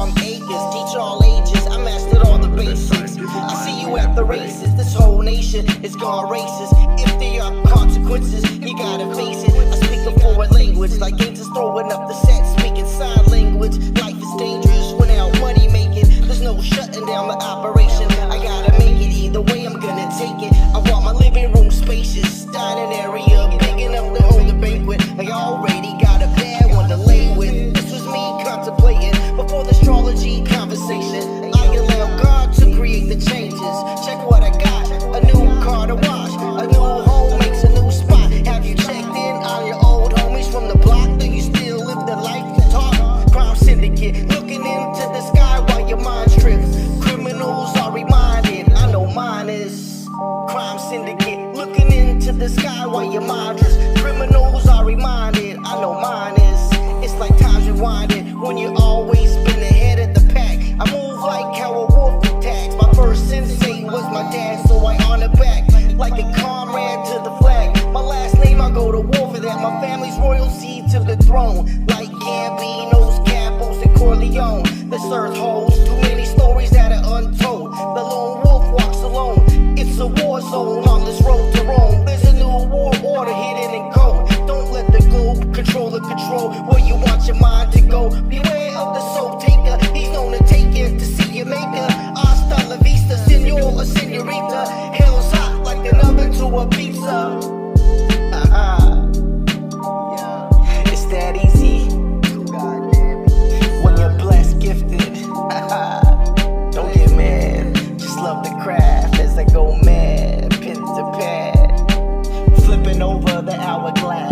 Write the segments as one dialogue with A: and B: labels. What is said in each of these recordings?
A: farm acres, teach all ages. I mastered all the basics. I see you at the races. This whole nation is gone racist. If there are consequences, you gotta face it. I speak a foreign language, like gangsters throwing up the set, speaking sign language. Life is dangerous without money making. There's no shutting down the operation. I gotta make it either way. I'm gonna take it. I want my living room spacious, dining area big enough to hold a banquet. I already got a bad one to lay with. This was me contemplating before the astrology conversation. I allow God to create the changes. Check what I got, a new car to wash, a new home makes a new spot. Have you checked in on your old homies from the block? Do you still live the life you taught? Crime syndicate, looking into the sky while your mind trips. Criminals are reminded, I know mine is. Crime syndicate, looking into the sky while your mind drifts. Criminals are reminded, I know mine is. It's like time's rewinded when you always been ahead of the pack. I move like how a wolf attacks. My first sensei was my dad, so I honor back like a comrade to the flag. My last name, I go to war for that. My family's royalty to the throne, like Gambinos, Capos, and Corleone. This earth holds too many stories that are untold. The lone wolf walks alone. It's a war zone on this road to Rome. There's a new war order hidden in code. Don't let the globe control the control where you want your mind to go. Beware of the soul taker. He's known to take you to see your maker. Hasta la vista, senor or senorita. Hell's hot like an oven to a pizza. It's that easy. When you're blessed, gifted. Don't get mad. Just love the craft as I go mad. Pen to pad. Flipping over the hourglass.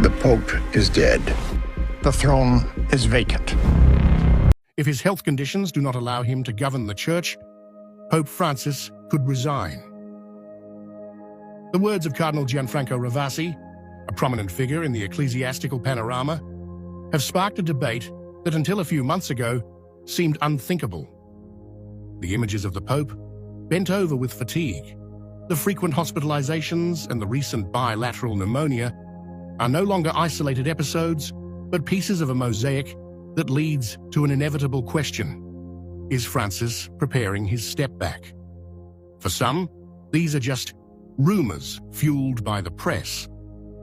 B: The Pope is dead. The throne is vacant.
C: If his health conditions do not allow him to govern the Church, Pope Francis could resign. The words of Cardinal Gianfranco Ravasi, a prominent figure in the ecclesiastical panorama, have sparked a debate that until a few months ago seemed unthinkable. The images of the Pope, bent over with fatigue, the frequent hospitalizations and the recent bilateral pneumonia are no longer isolated episodes, but pieces of a mosaic that leads to an inevitable question. Is Francis preparing his step back? For some, these are just rumors fueled by the press.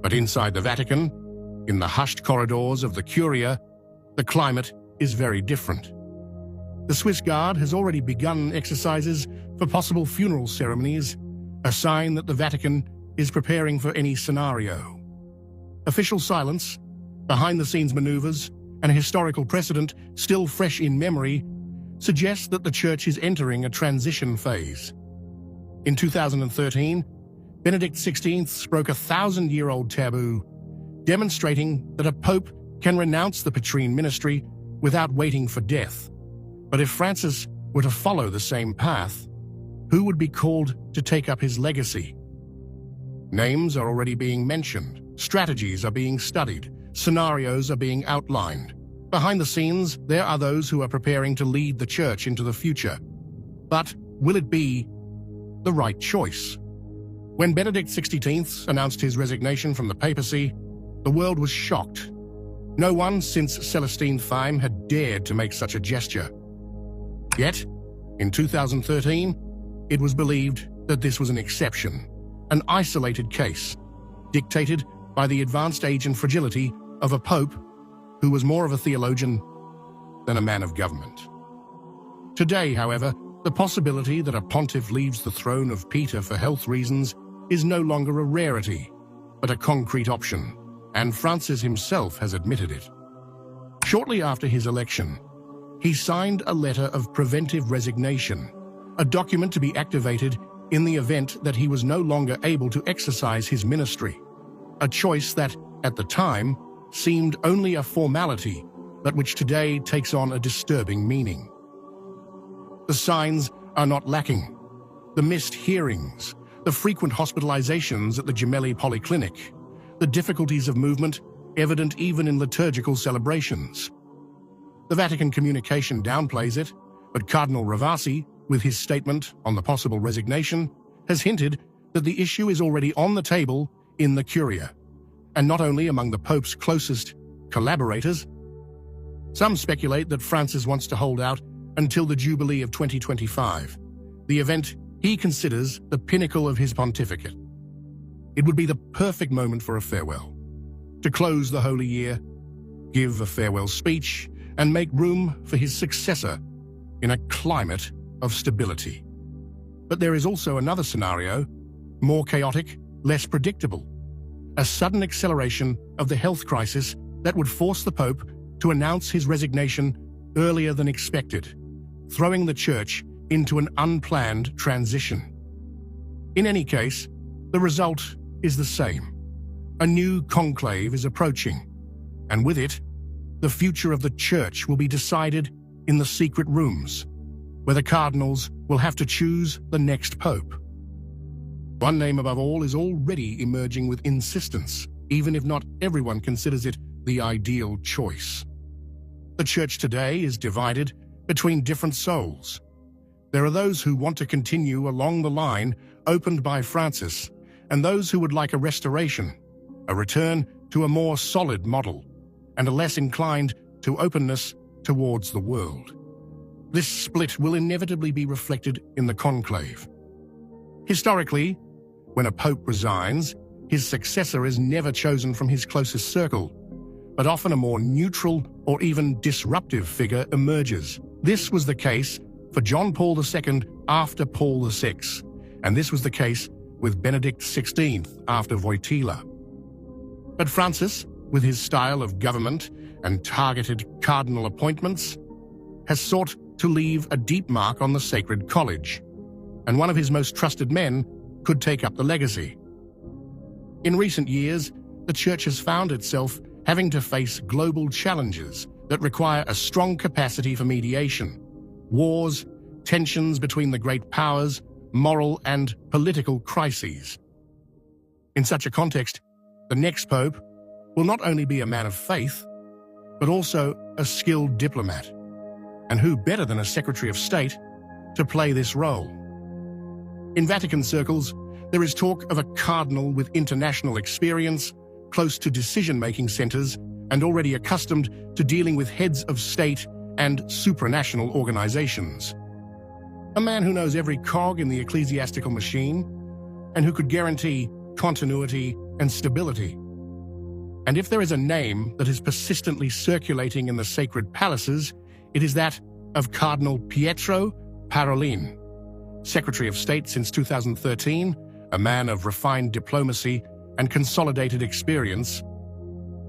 C: But inside the Vatican, in the hushed corridors of the Curia, the climate is very different. The Swiss Guard has already begun exercises for possible funeral ceremonies, a sign that the Vatican is preparing for any scenario. Official silence, behind-the-scenes maneuvers, and a historical precedent still fresh in memory suggest that the Church is entering a transition phase. In 2013, Benedict XVI broke a 1,000-year-old taboo, demonstrating that a pope can renounce the Petrine ministry without waiting for death. But if Francis were to follow the same path, who would be called to take up his legacy? Names are already being mentioned, strategies are being studied, scenarios are being outlined. Behind the scenes, there are those who are preparing to lead the Church into the future. But will it be the right choice? When Benedict XVI announced his resignation from the papacy, the world was shocked. No one since Celestine Thyme had dared to make such a gesture. Yet, in 2013, it was believed that this was an exception, an isolated case, dictated by the advanced age and fragility of a pope who was more of a theologian than a man of government. Today, however, the possibility that a pontiff leaves the throne of Peter for health reasons is no longer a rarity, but a concrete option, and Francis himself has admitted it. Shortly after his election, he signed a letter of preventive resignation, a document to be activated in the event that he was no longer able to exercise his ministry, a choice that, at the time, seemed only a formality, but which today takes on a disturbing meaning. The signs are not lacking. The missed hearings, the frequent hospitalizations at the Gemelli Polyclinic, the difficulties of movement evident even in liturgical celebrations. The Vatican communication downplays it, But Cardinal Ravasi, with his statement on the possible resignation, has hinted that the issue is already on the table in the Curia, and not only among the Pope's closest collaborators. Some speculate that Francis wants to hold out until the Jubilee of 2025, the event he considers the pinnacle of his pontificate. It would be the perfect moment for a farewell, to close the Holy Year, give a farewell speech, and make room for his successor in a climate of stability. But there is also another scenario, more chaotic, less predictable, a sudden acceleration of the health crisis that would force the Pope to announce his resignation earlier than expected, throwing the Church into an unplanned transition. In any case, the result is the same. A new conclave is approaching, and with it, the future of the Church will be decided in the secret rooms, where the cardinals will have to choose the next pope. One name above all is already emerging with insistence, even if not everyone considers it the ideal choice. The Church today is divided between different souls. There are those who want to continue along the line opened by Francis, and those who would like a restoration, a return to a more solid model, and are less inclined to openness towards the world. This split will inevitably be reflected in the conclave. Historically, when a pope resigns, his successor is never chosen from his closest circle, but often a more neutral or even disruptive figure emerges. This was the case for John Paul II after Paul VI, and this was the case with Benedict XVI after Wojtyla. But Francis, with his style of government and targeted cardinal appointments, has sought to leave a deep mark on the sacred college, and one of his most trusted men could take up the legacy. In recent years, the Church has found itself having to face global challenges that require a strong capacity for mediation, wars, tensions between the great powers, moral and political crises. In such a context, the next pope will not only be a man of faith, but also a skilled diplomat. And who better than a Secretary of State to play this role? In Vatican circles, there is talk of a cardinal with international experience, close to decision-making centers, and already accustomed to dealing with heads of state and supranational organizations. A man who knows every cog in the ecclesiastical machine, and who could guarantee continuity and stability. And if there is a name that is persistently circulating in the sacred palaces, it is that of Cardinal Pietro Parolin, Secretary of State since 2013, a man of refined diplomacy and consolidated experience.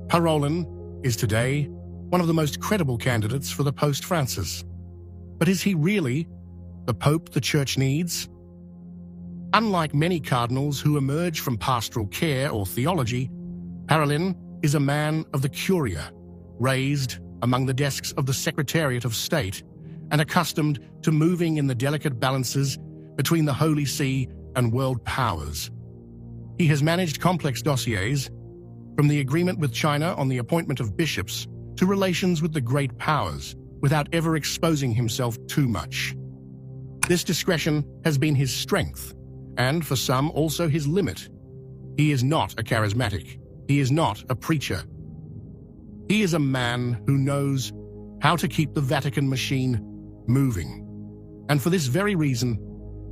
C: Parolin is today one of the most credible candidates for the post-Francis. But is he really the Pope the Church needs? Unlike many cardinals who emerge from pastoral care or theology, Parolin is a man of the Curia, raised among the desks of the Secretariat of State and accustomed to moving in the delicate balances between the Holy See and world powers. He has managed complex dossiers, from the agreement with China on the appointment of bishops to relations with the great powers, without ever exposing himself too much. This discretion has been his strength, and for some also his limit. He is not a charismatic. He is not a preacher. He is a man who knows how to keep the Vatican machine moving. And for this very reason,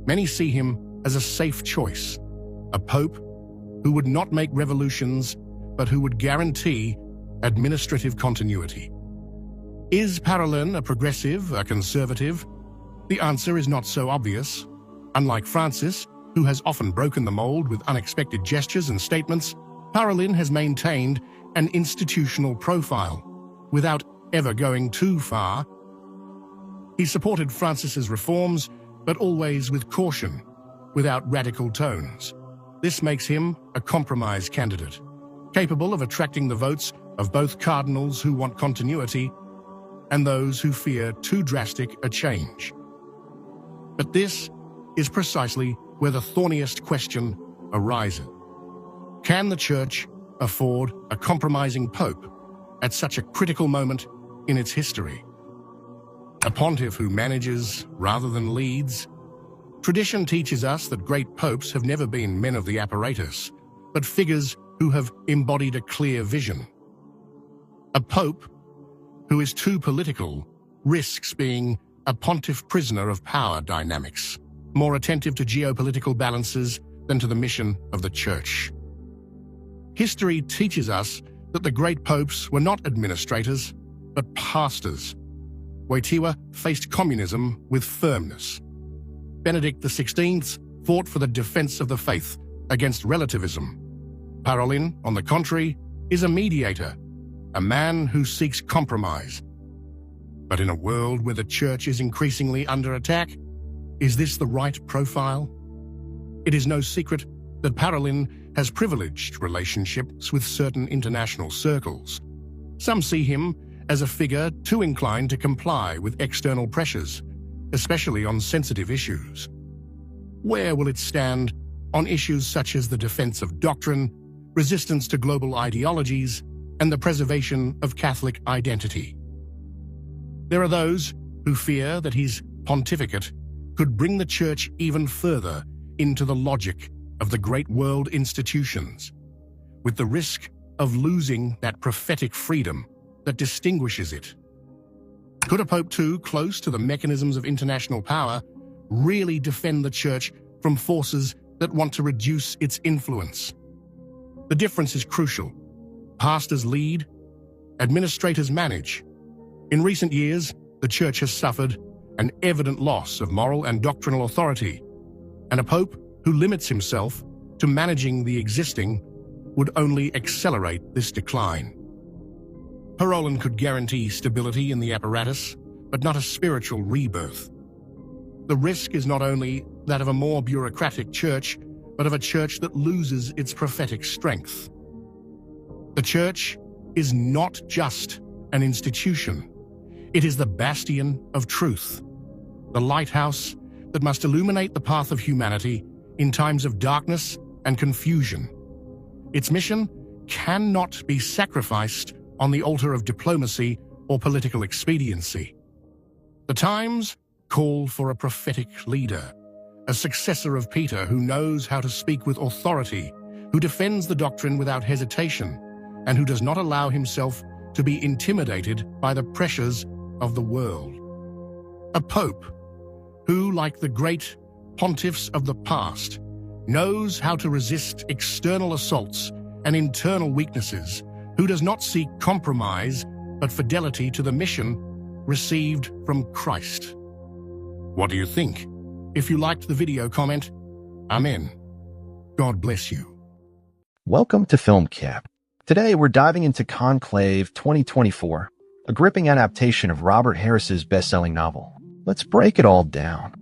C: many see him as a safe choice, a pope who would not make revolutions, but who would guarantee administrative continuity. Is Parolin a progressive, a conservative? The answer is not so obvious. Unlike Francis, who has often broken the mold with unexpected gestures and statements, Parolin has maintained an institutional profile, without ever going too far. He supported Francis's reforms, but always with caution, without radical tones. This makes him a compromise candidate, capable of attracting the votes of both cardinals who want continuity and those who fear too drastic a change. But this is precisely where the thorniest question arises. Can the Church afford a compromising pope at such a critical moment in its history? a pontiff who manages rather than leads. Tradition teaches us that great popes have never been men of the apparatus, but figures who have embodied a clear vision. A pope who is too political risks being a pontiff prisoner of power dynamics, more attentive to geopolitical balances than to the mission of the Church. History teaches us that the great popes were not administrators, but pastors. Wojtyła faced communism with firmness. Benedict XVI fought for the defense of the faith against relativism. Parolin, on the contrary, is a mediator, a man who seeks compromise. But in a world where the Church is increasingly under attack, is this the right profile? It is no secret that Parolin has privileged relationships with certain international circles. Some see him as a figure too inclined to comply with external pressures, especially on sensitive issues. Where will it stand on issues such as the defense of doctrine, resistance to global ideologies, and the preservation of Catholic identity? There are those who fear that his pontificate could bring the Church even further into the logic of the great world institutions, with the risk of losing that prophetic freedom that distinguishes it. Could a pope too close to the mechanisms of international power really defend the Church from forces that want to reduce its influence? The difference is crucial. Pastors lead, administrators manage. In recent years, the Church has suffered an evident loss of moral and doctrinal authority, and a pope who limits himself to managing the existing would only accelerate this decline. Parolin could guarantee stability in the apparatus, but not a spiritual rebirth. The risk is not only that of a more bureaucratic Church, but of a Church that loses its prophetic strength. The Church is not just an institution. It is the bastion of truth, the lighthouse that must illuminate the path of humanity in times of darkness and confusion. Its mission cannot be sacrificed on the altar of diplomacy or political expediency. The times call for a prophetic leader, a successor of Peter who knows how to speak with authority, who defends the doctrine without hesitation, and who does not allow himself to be intimidated by the pressures of the world. A pope who, like the great pontiffs of the past, knows how to resist external assaults and internal weaknesses, who does not seek compromise but fidelity to the mission received from Christ. What do you think? If you liked the video, comment Amen. God bless you.
D: Welcome to Film Cap. Today we're diving into Conclave 2024, a gripping adaptation of Robert Harris's best-selling novel. Let's break it all down.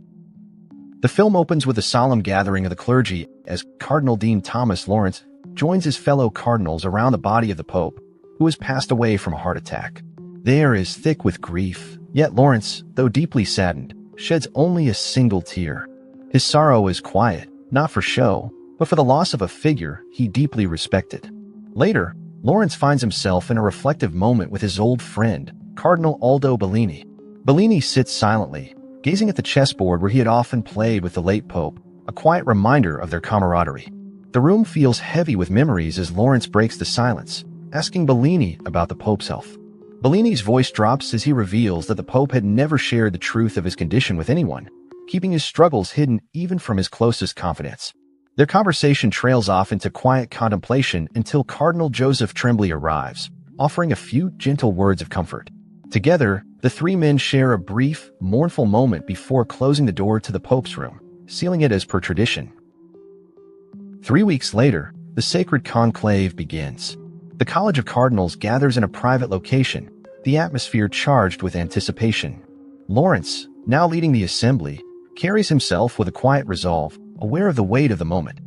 D: The film opens with a solemn gathering of the clergy as Cardinal Dean Thomas Lawrence joins his fellow cardinals around the body of the Pope, who has passed away from a heart attack. The air is thick with grief, yet Lawrence, though deeply saddened, sheds only a single tear. His sorrow is quiet, not for show, but for the loss of a figure he deeply respected. Later, Lawrence finds himself in a reflective moment with his old friend, Cardinal Aldo Bellini. Bellini sits silently, gazing at the chessboard where he had often played with the late Pope, a quiet reminder of their camaraderie. The room feels heavy with memories as Lawrence breaks the silence, asking Bellini about the Pope's health. Bellini's voice drops as he reveals that the Pope had never shared the truth of his condition with anyone, keeping his struggles hidden even from his closest confidants. Their conversation trails off into quiet contemplation until Cardinal Joseph Tremblay arrives, offering a few gentle words of comfort. Together, the three men share a brief, mournful moment before closing the door to the Pope's room, sealing it as per tradition. 3 weeks later, the sacred conclave begins. The College of Cardinals gathers in a private location, the atmosphere charged with anticipation. Lawrence, now leading the assembly, carries himself with a quiet resolve, aware of the weight of the moment.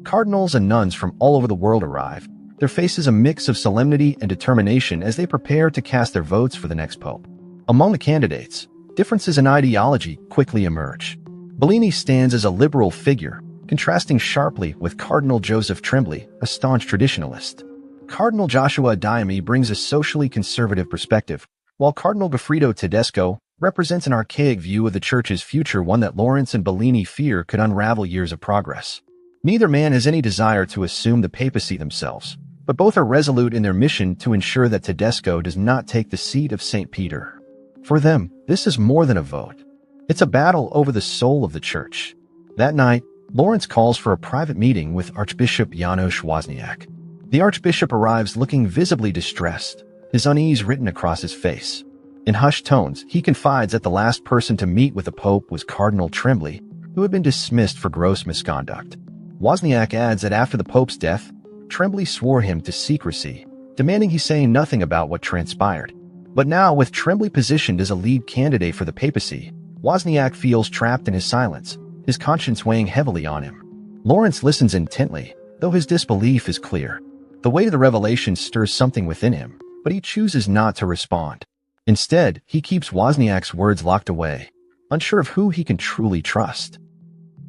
D: Cardinals and nuns from all over the world arrive, their faces a mix of solemnity and determination as they prepare to cast their votes for the next pope. Among the candidates, differences in ideology quickly emerge. Bellini stands as a liberal figure, contrasting sharply with Cardinal Joseph Tremblay, a staunch traditionalist. Cardinal Joshua Diame brings a socially conservative perspective, while Cardinal Goffredo Tedesco, represents an archaic view of the church's future, one that Lawrence and Bellini fear could unravel years of progress. Neither man has any desire to assume the papacy themselves, but both are resolute in their mission to ensure that Tedesco does not take the seat of St. Peter. For them, this is more than a vote. It's a battle over the soul of the church. That night, Lawrence calls for a private meeting with Archbishop Janos Wozniak. The archbishop arrives looking visibly distressed, his unease written across his face. In hushed tones, he confides that the last person to meet with the Pope was Cardinal Tremblay, who had been dismissed for gross misconduct. Wozniak adds that after the Pope's death, Tremblay swore him to secrecy, demanding he say nothing about what transpired. But now, with Tremblay positioned as a lead candidate for the papacy, Wozniak feels trapped in his silence, his conscience weighing heavily on him. Lawrence listens intently, though his disbelief is clear. The weight of the revelation stirs something within him, but he chooses not to respond. Instead, he keeps Wozniak's words locked away, unsure of who he can truly trust.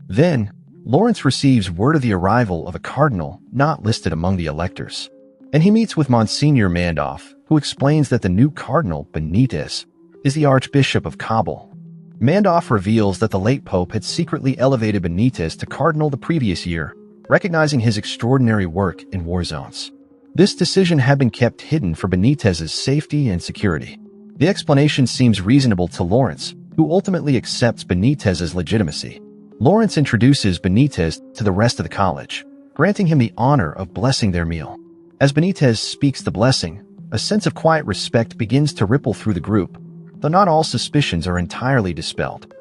D: Then, Lawrence receives word of the arrival of a cardinal not listed among the electors, and he meets with Monsignor Mandolf, who explains that the new cardinal, Benitez, is the Archbishop of Kabul. Mandolf reveals that the late Pope had secretly elevated Benitez to cardinal the previous year, recognizing his extraordinary work in war zones. This decision had been kept hidden for Benitez's safety and security. The explanation seems reasonable to Lawrence, who ultimately accepts Benitez's legitimacy. Lawrence introduces Benitez to the rest of the college, granting him the honor of blessing their meal. As Benitez speaks the blessing, a sense of quiet respect begins to ripple through the group, though not all suspicions are entirely dispelled.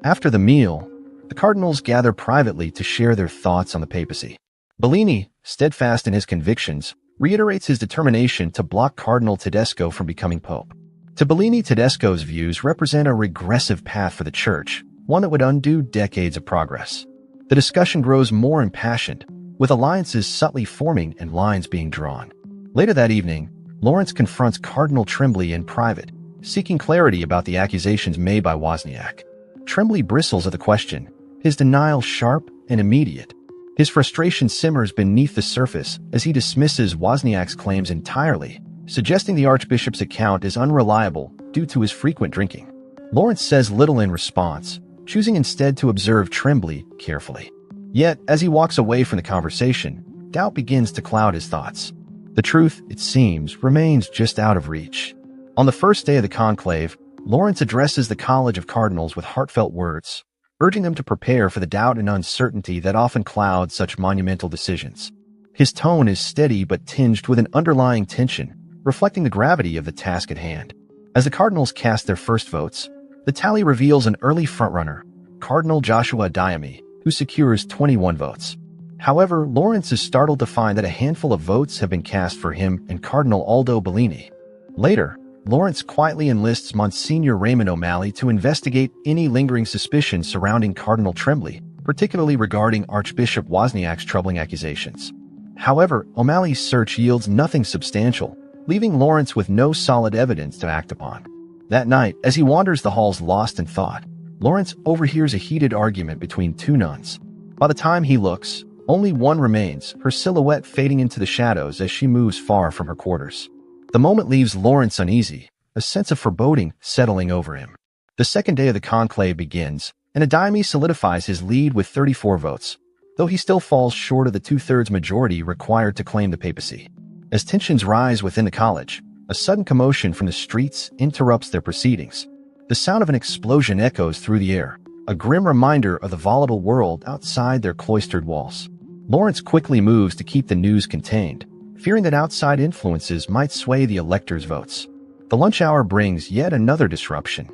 D: After the meal, the cardinals gather privately to share their thoughts on the papacy. Bellini, steadfast in his convictions, reiterates his determination to block Cardinal Tedesco from becoming pope. To Bellini, Tedesco's views represent a regressive path for the church, one that would undo decades of progress. The discussion grows more impassioned, with alliances subtly forming and lines being drawn. Later that evening, Lawrence confronts Cardinal Tremblay in private, seeking clarity about the accusations made by Wozniak. Tremblay bristles at the question, his denial sharp and immediate. His frustration simmers beneath the surface as he dismisses Wozniak's claims entirely, suggesting the archbishop's account is unreliable due to his frequent drinking. Lawrence says little in response, choosing instead to observe Tremblay carefully. Yet, as he walks away from the conversation, doubt begins to cloud his thoughts. The truth, it seems, remains just out of reach. On the first day of the conclave, Lawrence addresses the College of Cardinals with heartfelt words, urging them to prepare for the doubt and uncertainty that often cloud such monumental decisions. His tone is steady but tinged with an underlying tension, reflecting the gravity of the task at hand. As the cardinals cast their first votes, the tally reveals an early frontrunner, Cardinal Joshua Diame, who secures 21 votes. However, Lawrence is startled to find that a handful of votes have been cast for him and Cardinal Aldo Bellini. Later, Lawrence quietly enlists Monsignor Raymond O'Malley to investigate any lingering suspicions surrounding Cardinal Tremblay, particularly regarding Archbishop Wozniak's troubling accusations. However, O'Malley's search yields nothing substantial, leaving Lawrence with no solid evidence to act upon. That night, as he wanders the halls lost in thought, Lawrence overhears a heated argument between two nuns. By the time he looks, only one remains, her silhouette fading into the shadows as she moves far from her quarters. The moment leaves Lawrence uneasy, a sense of foreboding settling over him. The second day of the conclave begins, and Diame solidifies his lead with 34 votes, though he still falls short of the two-thirds majority required to claim the papacy. As tensions rise within the college, a sudden commotion from the streets interrupts their proceedings. The sound of an explosion echoes through the air, a grim reminder of the volatile world outside their cloistered walls. Lawrence quickly moves to keep the news contained, fearing that outside influences might sway the electors' votes. The lunch hour brings yet another disruption.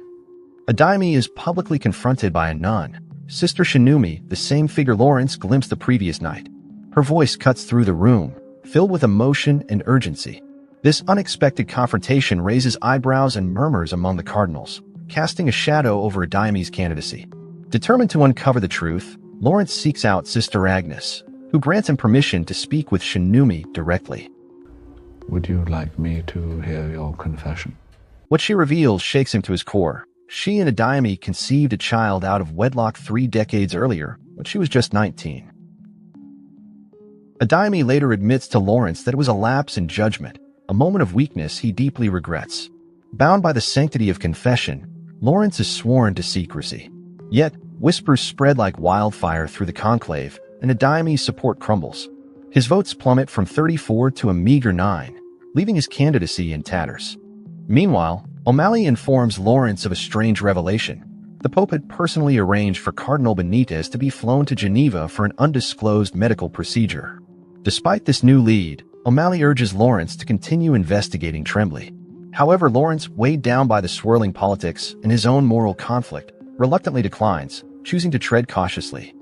D: Diame is publicly confronted by a nun, Sister Shinumi, the same figure Lawrence glimpsed the previous night. Her voice cuts through the room, filled with emotion and urgency. This unexpected confrontation raises eyebrows and murmurs among the cardinals, casting a shadow over Diame's candidacy. Determined to uncover the truth, Lawrence seeks out Sister Agnes, who grants him permission to speak with Shinumi directly.
E: Would you like me to hear your confession?
D: What she reveals shakes him to his core. She and Diame conceived a child out of wedlock 3 decades earlier, when she was just 19. Diame later admits to Lawrence that it was a lapse in judgment, a moment of weakness he deeply regrets. Bound by the sanctity of confession, Lawrence is sworn to secrecy. Yet, whispers spread like wildfire through the conclave, and Adeyemi's support crumbles. His votes plummet from 34 to a meager 9, leaving his candidacy in tatters. Meanwhile, O'Malley informs Lawrence of a strange revelation. The Pope had personally arranged for Cardinal Benitez to be flown to Geneva for an undisclosed medical procedure. Despite this new lead, O'Malley urges Lawrence to continue investigating Tremblay. However, Lawrence, weighed down by the swirling politics and his own moral conflict, reluctantly declines, choosing to tread cautiously.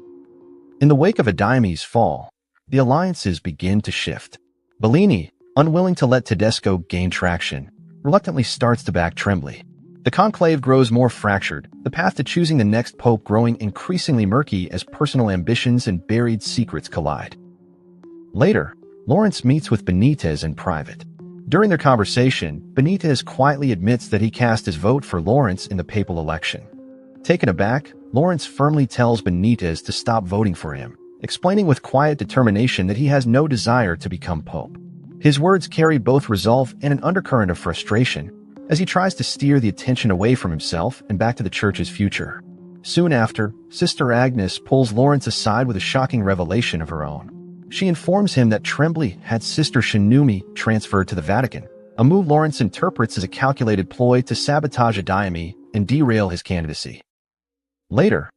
D: In the wake of Adeyemi's fall, the alliances begin to shift. Bellini, unwilling to let Tedesco gain traction, reluctantly starts to back Tremblay. The conclave grows more fractured, the path to choosing the next pope growing increasingly murky as personal ambitions and buried secrets collide. Later, Lawrence meets with Benitez in private. During their conversation, Benitez quietly admits that he cast his vote for Lawrence in the papal election. Taken aback, Lawrence firmly tells Benitez to stop voting for him, explaining with quiet determination that he has no desire to become pope. His words carry both resolve and an undercurrent of frustration, as he tries to steer the attention away from himself and back to the church's future. Soon after, Sister Agnes pulls Lawrence aside with a shocking revelation of her own. She informs him that Tremblay had Sister Shinumi transferred to the Vatican, a move Lawrence interprets as a calculated ploy to sabotage Adeyemi and derail his candidacy. Later,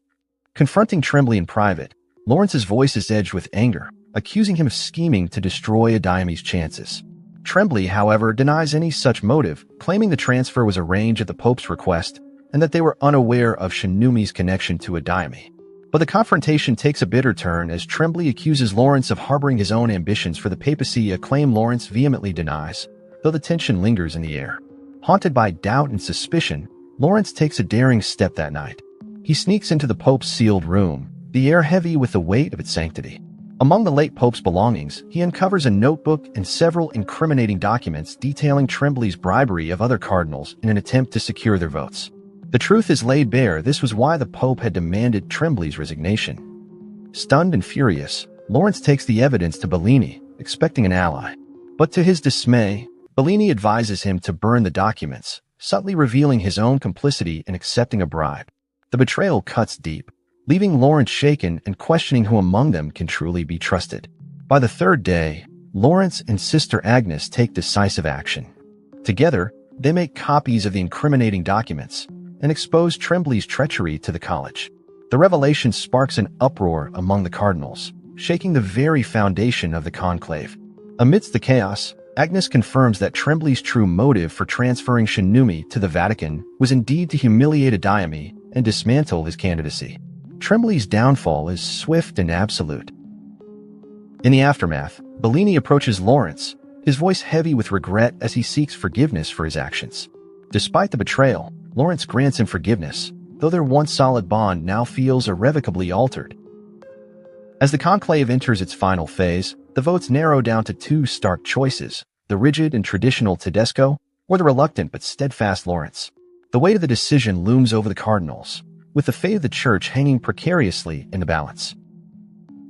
D: confronting Tremblay in private, Lawrence's voice is edged with anger, accusing him of scheming to destroy Adeyemi's chances. Tremblay, however, denies any such motive, claiming the transfer was arranged at the Pope's request and that they were unaware of Shinumi's connection to Adeyemi. But the confrontation takes a bitter turn as Tremblay accuses Lawrence of harboring his own ambitions for the papacy, a claim Lawrence vehemently denies, though the tension lingers in the air. Haunted by doubt and suspicion, Lawrence takes a daring step that night. He sneaks into the Pope's sealed room, the air heavy with the weight of its sanctity. Among the late Pope's belongings, he uncovers a notebook and several incriminating documents detailing Tremblay's bribery of other cardinals in an attempt to secure their votes. The truth is laid bare. This was why the Pope had demanded Tremblay's resignation. Stunned and furious, Lawrence takes the evidence to Bellini, expecting an ally. But to his dismay, Bellini advises him to burn the documents, subtly revealing his own complicity in accepting a bribe. The betrayal cuts deep, leaving Lawrence shaken and questioning who among them can truly be trusted. By the third day, Lawrence and Sister Agnes take decisive action. Together, they make copies of the incriminating documents and expose Tremblay's treachery to the college. The revelation sparks an uproar among the cardinals, shaking the very foundation of the conclave. Amidst the chaos, Agnes confirms that Tremblay's true motive for transferring Shinumi to the Vatican was indeed to humiliate Adeyemi and dismantle his candidacy. Tremblay's downfall is swift and absolute. In the aftermath, Bellini approaches Lawrence, his voice heavy with regret as he seeks forgiveness for his actions. Despite the betrayal, Lawrence grants him forgiveness, though their once solid bond now feels irrevocably altered. As the conclave enters its final phase, the votes narrow down to two stark choices: the rigid and traditional Tedesco, or the reluctant but steadfast Lawrence. The weight of the decision looms over the cardinals, with the fate of the church hanging precariously in the balance.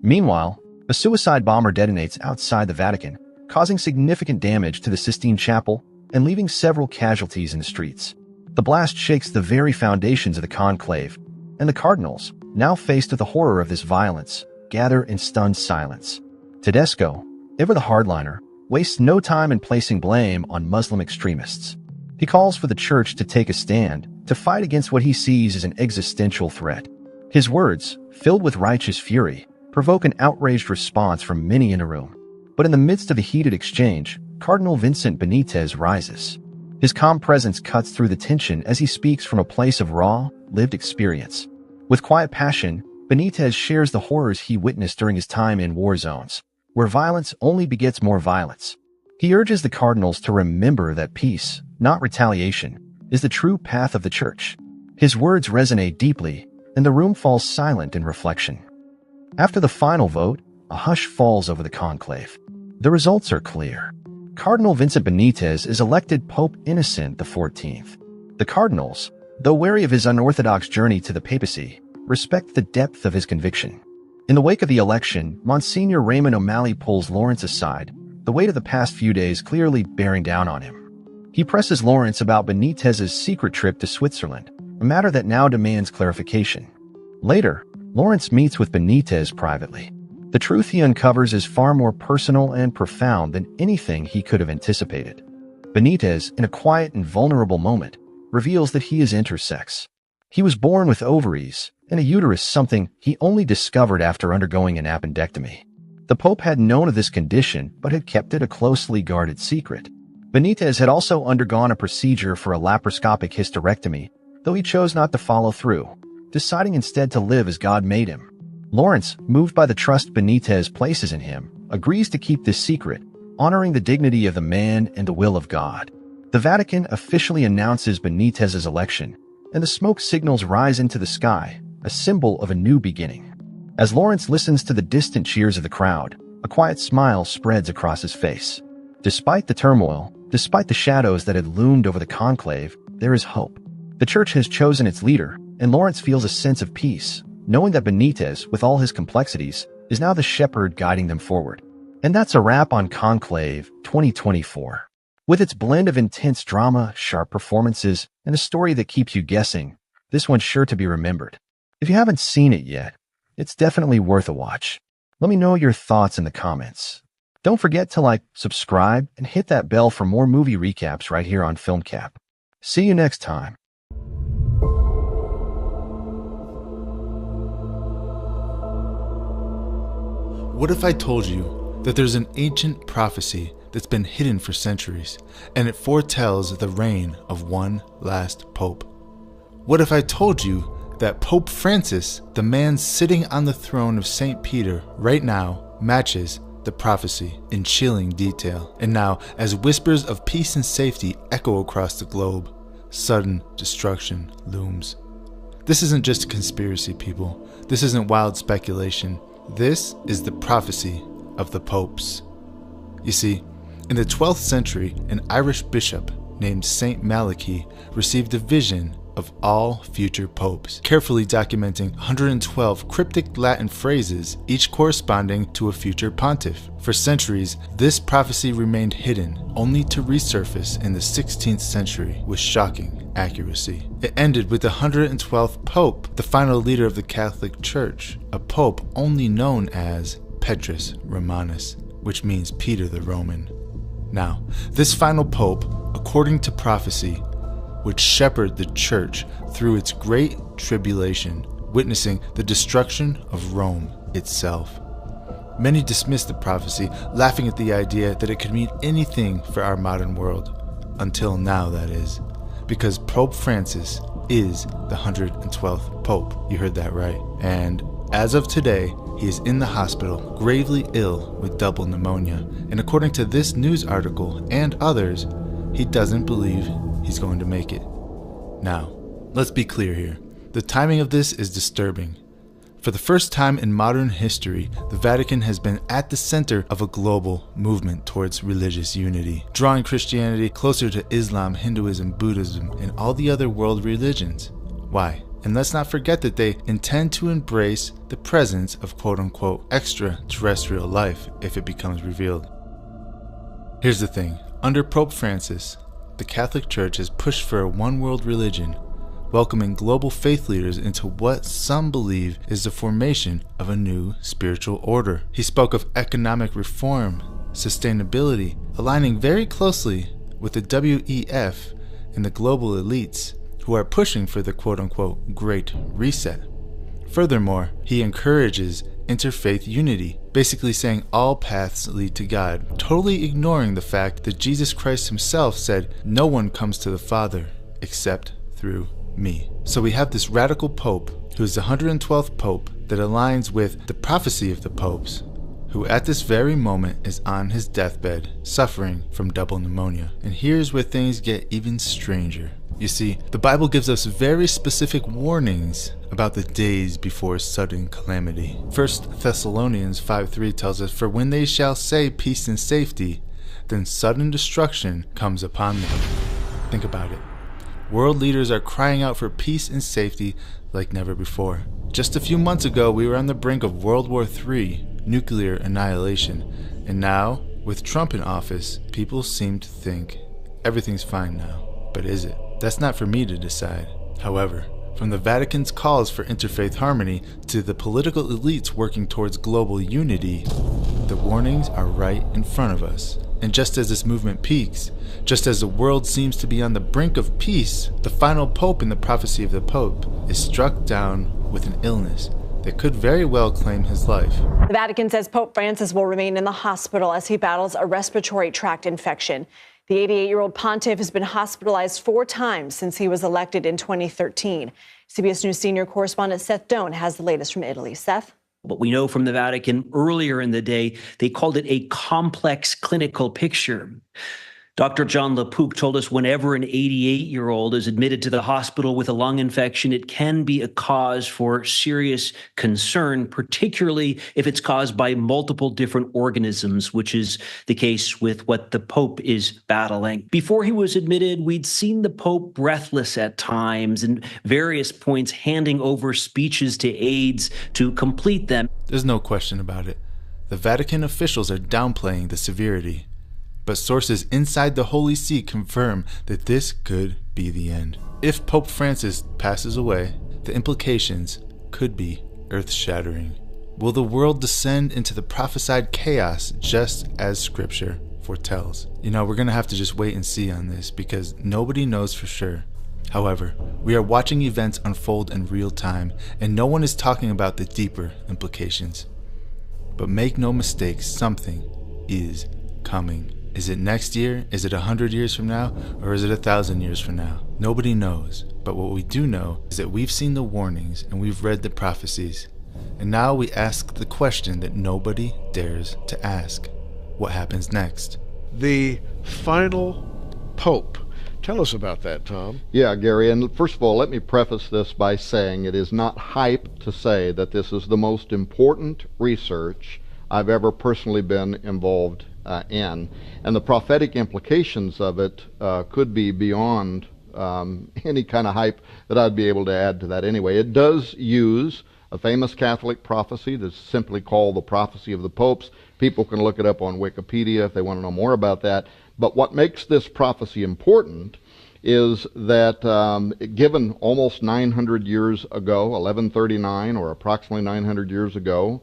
D: Meanwhile, a suicide bomber detonates outside the Vatican, causing significant damage to the Sistine Chapel and leaving several casualties in the streets. The blast shakes the very foundations of the conclave, and the cardinals, now faced with the horror of this violence, gather in stunned silence. Tedesco, ever the hardliner, wastes no time in placing blame on Muslim extremists. He calls for the church to take a stand, to fight against what he sees as an existential threat. His words, filled with righteous fury, provoke an outraged response from many in the room. But in the midst of the heated exchange, Cardinal Vincent Benitez rises. His calm presence cuts through the tension as he speaks from a place of raw, lived experience. With quiet passion, Benitez shares the horrors he witnessed during his time in war zones, where violence only begets more violence. He urges the cardinals to remember that peace, not retaliation, is the true path of the church. His words resonate deeply, and the room falls silent in reflection. After the final vote, a hush falls over the conclave. The results are clear. Cardinal Vincent Benitez is elected Pope Innocent XIV. The cardinals, though wary of his unorthodox journey to the papacy, respect the depth of his conviction. In the wake of the election, Monsignor Raymond O'Malley pulls Lawrence aside, the weight of the past few days clearly bearing down on him. He presses Lawrence about Benitez's secret trip to Switzerland, a matter that now demands clarification. Later, Lawrence meets with Benitez privately. The truth he uncovers is far more personal and profound than anything he could have anticipated. Benitez, in a quiet and vulnerable moment, reveals that he is intersex. He was born with ovaries and a uterus, something he only discovered after undergoing an appendectomy. The Pope had known of this condition but had kept it a closely guarded secret. Benitez had also undergone a procedure for a laparoscopic hysterectomy, though he chose not to follow through, deciding instead to live as God made him. Lawrence, moved by the trust Benitez places in him, agrees to keep this secret, honoring the dignity of the man and the will of God. The Vatican officially announces Benitez's election, and the smoke signals rise into the sky, a symbol of a new beginning. As Lawrence listens to the distant cheers of the crowd, a quiet smile spreads across his face. Despite the turmoil, despite the shadows that had loomed over the conclave, there is hope. The church has chosen its leader, and Lawrence feels a sense of peace, knowing that Benitez, with all his complexities, is now the shepherd guiding them forward. And that's a wrap on Conclave 2024. With its blend of intense drama, sharp performances, and a story that keeps you guessing, this one's sure to be remembered. If you haven't seen it yet, it's definitely worth a watch. Let me know your thoughts in the comments. Don't forget to like, subscribe, and hit that bell for more movie recaps right here on FilmCap. See you next time.
F: What if I told you that there's an ancient prophecy that's been hidden for centuries, and it foretells the reign of one last pope? What if I told you that Pope Francis, the man sitting on the throne of St. Peter right now, matches the prophecy in chilling detail? And now, as whispers of peace and safety echo across the globe, sudden destruction looms. This isn't just a conspiracy, people. This isn't wild speculation. This is the prophecy of the popes. You see, in the 12th century, an Irish bishop named Saint Malachy received a vision of all future popes, carefully documenting 112 cryptic Latin phrases, each corresponding to a future pontiff. For centuries, this prophecy remained hidden, only to resurface in the 16th century with shocking accuracy. It ended with the 112th pope, the final leader of the Catholic Church, a pope only known as Petrus Romanus, which means Peter the Roman. Now, this final pope, according to prophecy, would shepherd the church through its great tribulation, witnessing the destruction of Rome itself. Many dismissed the prophecy, laughing at the idea that it could mean anything for our modern world. Until now, that is. Because Pope Francis is the 112th Pope. You heard that right. And as of today, he is in the hospital, gravely ill with double pneumonia. And according to this news article and others, he doesn't believe he's going to make it. Now, let's be clear here. The timing of this is disturbing. For the first time in modern history, the Vatican has been at the center of a global movement towards religious unity, drawing Christianity closer to Islam, Hinduism, Buddhism, and all the other world religions. Why? And let's not forget that they intend to embrace the presence of quote-unquote extraterrestrial life if it becomes revealed. Here's the thing. Under Pope Francis, the Catholic Church has pushed for a one-world religion, welcoming global faith leaders into what some believe is the formation of a new spiritual order. He spoke of economic reform, sustainability, aligning very closely with the WEF and the global elites who are pushing for the quote-unquote Great Reset. Furthermore, he encourages interfaith unity, basically saying all paths lead to God, totally ignoring the fact that Jesus Christ himself said, "No one comes to the Father except through me." So we have this radical pope, who is the 112th pope, that aligns with the prophecy of the popes, who at this very moment is on his deathbed, suffering from double pneumonia. And here's where things get even stranger. You see, the Bible gives us very specific warnings about the days before sudden calamity. 1 Thessalonians 5:3 tells us, "For when they shall say peace and safety, then sudden destruction comes upon them." Think about it. World leaders are crying out for peace and safety like never before. Just a few months ago, we were on the brink of World War III, nuclear annihilation. And now, with Trump in office, people seem to think everything's fine now. But is it? That's not for me to decide. However, from the Vatican's calls for interfaith harmony to the political elites working towards global unity, the warnings are right in front of us. And just as this movement peaks, just as the world seems to be on the brink of peace, the final pope in the prophecy of the Pope is struck down with an illness that could very well claim his life.
G: The Vatican says Pope Francis will remain in the hospital as he battles a respiratory tract infection. The 88-year-old pontiff has been hospitalized 4 times since he was elected in 2013. CBS News senior correspondent Seth Doan has the latest from Italy. Seth?
H: What we know from the Vatican earlier in the day, they called it a complex clinical picture. Dr. John LaPook told us whenever an 88-year-old is admitted to the hospital with a lung infection, it can be a cause for serious concern, particularly if it's caused by multiple different organisms, which is the case with what the Pope is battling. Before he was admitted, we'd seen the Pope breathless at times and various points handing over speeches to aides to complete them.
F: There's no question about it. The Vatican officials are downplaying the severity. But sources inside the Holy See confirm that this could be the end. If Pope Francis passes away, the implications could be earth-shattering. Will the world descend into the prophesied chaos just as Scripture foretells? You know, we're going to have to just wait and see on this because nobody knows for sure. However, we are watching events unfold in real time and no one is talking about the deeper implications. But make no mistake, something is coming. Is it next year? Is it 100 years from now? Or is it 1,000 years from now? Nobody knows. But what we do know is that we've seen the warnings and we've read the prophecies. And now we ask the question that nobody dares to ask. What happens next?
I: The final pope. Tell us about that, Tom.
J: Yeah, Gary, and first of all, let me preface this by saying it is not hype to say that this is the most important research I've ever personally been involved in, and the prophetic implications of it could be beyond any kind of hype that I'd be able to add to that anyway. It does use a famous Catholic prophecy that's simply called the prophecy of the popes. People can look it up on Wikipedia if they want to know more about that. But what makes this prophecy important is that given almost 900 years ago, 1139 or approximately 900 years ago,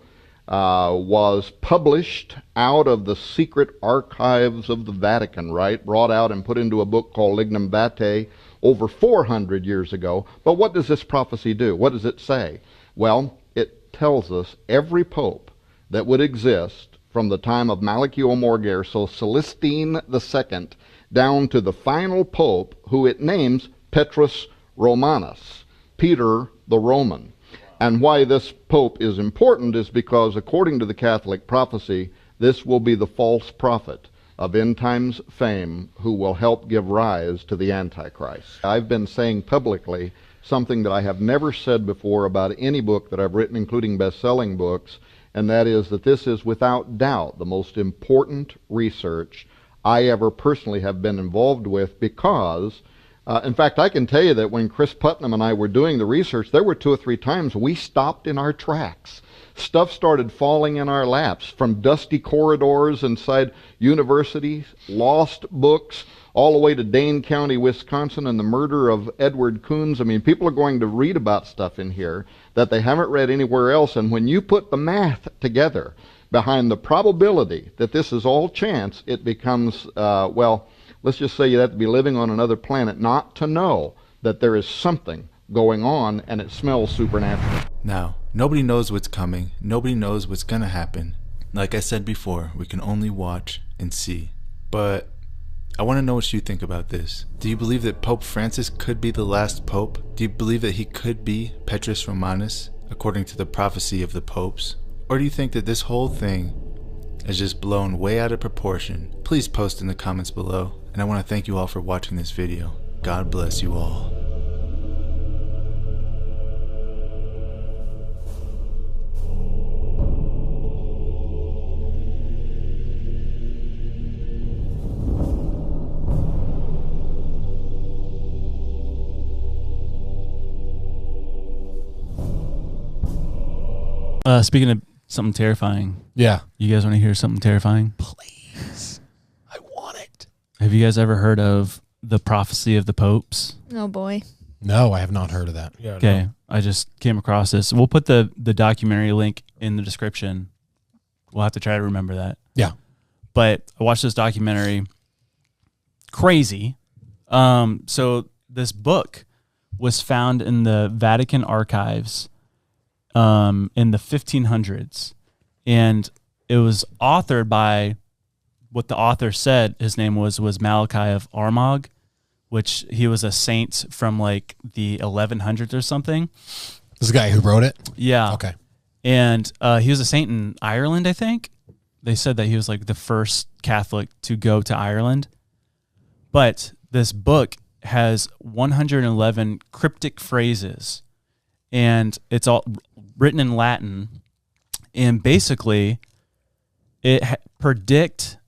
J: was published out of the secret archives of the Vatican, right? Brought out and put into a book called Lignum Vitae over 400 years ago. But what does this prophecy do? What does it say? Well, it tells us every pope that would exist from the time of Malachio Morgare, so Celestine II, down to the final pope, who it names Petrus Romanus, Peter the Roman. And why this pope is important is because, according to the Catholic prophecy, this will be the false prophet of end times fame who will help give rise to the Antichrist. I've been saying publicly something that I have never said before about any book that I've written, including best-selling books, and that is that this is without doubt the most important research I ever personally have been involved with because in fact, I can tell you that when Chris Putnam and I were doing the research, there were 2 or 3 times we stopped in our tracks. Stuff started falling in our laps, from dusty corridors inside universities, lost books, all the way to Dane County, Wisconsin, and the murder of Edward Coons. I mean, people are going to read about stuff in here that they haven't read anywhere else, and when you put the math together behind the probability that this is all chance, it becomes, well, let's just say you'd have to be living on another planet not to know that there is something going on and it smells supernatural.
F: Now, nobody knows what's coming. Nobody knows what's going to happen. Like I said before, we can only watch and see. But I want to know what you think about this. Do you believe that Pope Francis could be the last pope? Do you believe that he could be Petrus Romanus, according to the prophecy of the popes? Or do you think that this whole thing is just blown way out of proportion? Please post in the comments below. And I want to thank you all for watching this video. God bless you all.
K: Speaking of something terrifying.
L: Yeah.
K: You guys want to hear something terrifying?
L: Please. I want it.
K: Have you guys ever heard of the prophecy of the popes?
M: Oh boy.
L: No, I have not heard of that.
I: Yeah,
K: Okay,
I: no.
K: I just came across this. We'll put the documentary link in the description. We'll have to try to remember that.
L: Yeah.
K: But I watched this documentary. Crazy. So this book was found in the Vatican archives in the 1500s. And it was authored by, what the author said his name was Malachi of Armagh, which he was a saint from like the 1100s or something.
L: This is the guy who wrote it?
K: Yeah.
L: Okay.
K: And he was a saint in Ireland, I think. They said that he was like the first Catholic to go to Ireland. But this book has 111 cryptic phrases, and it's all written in Latin. And basically, it predicted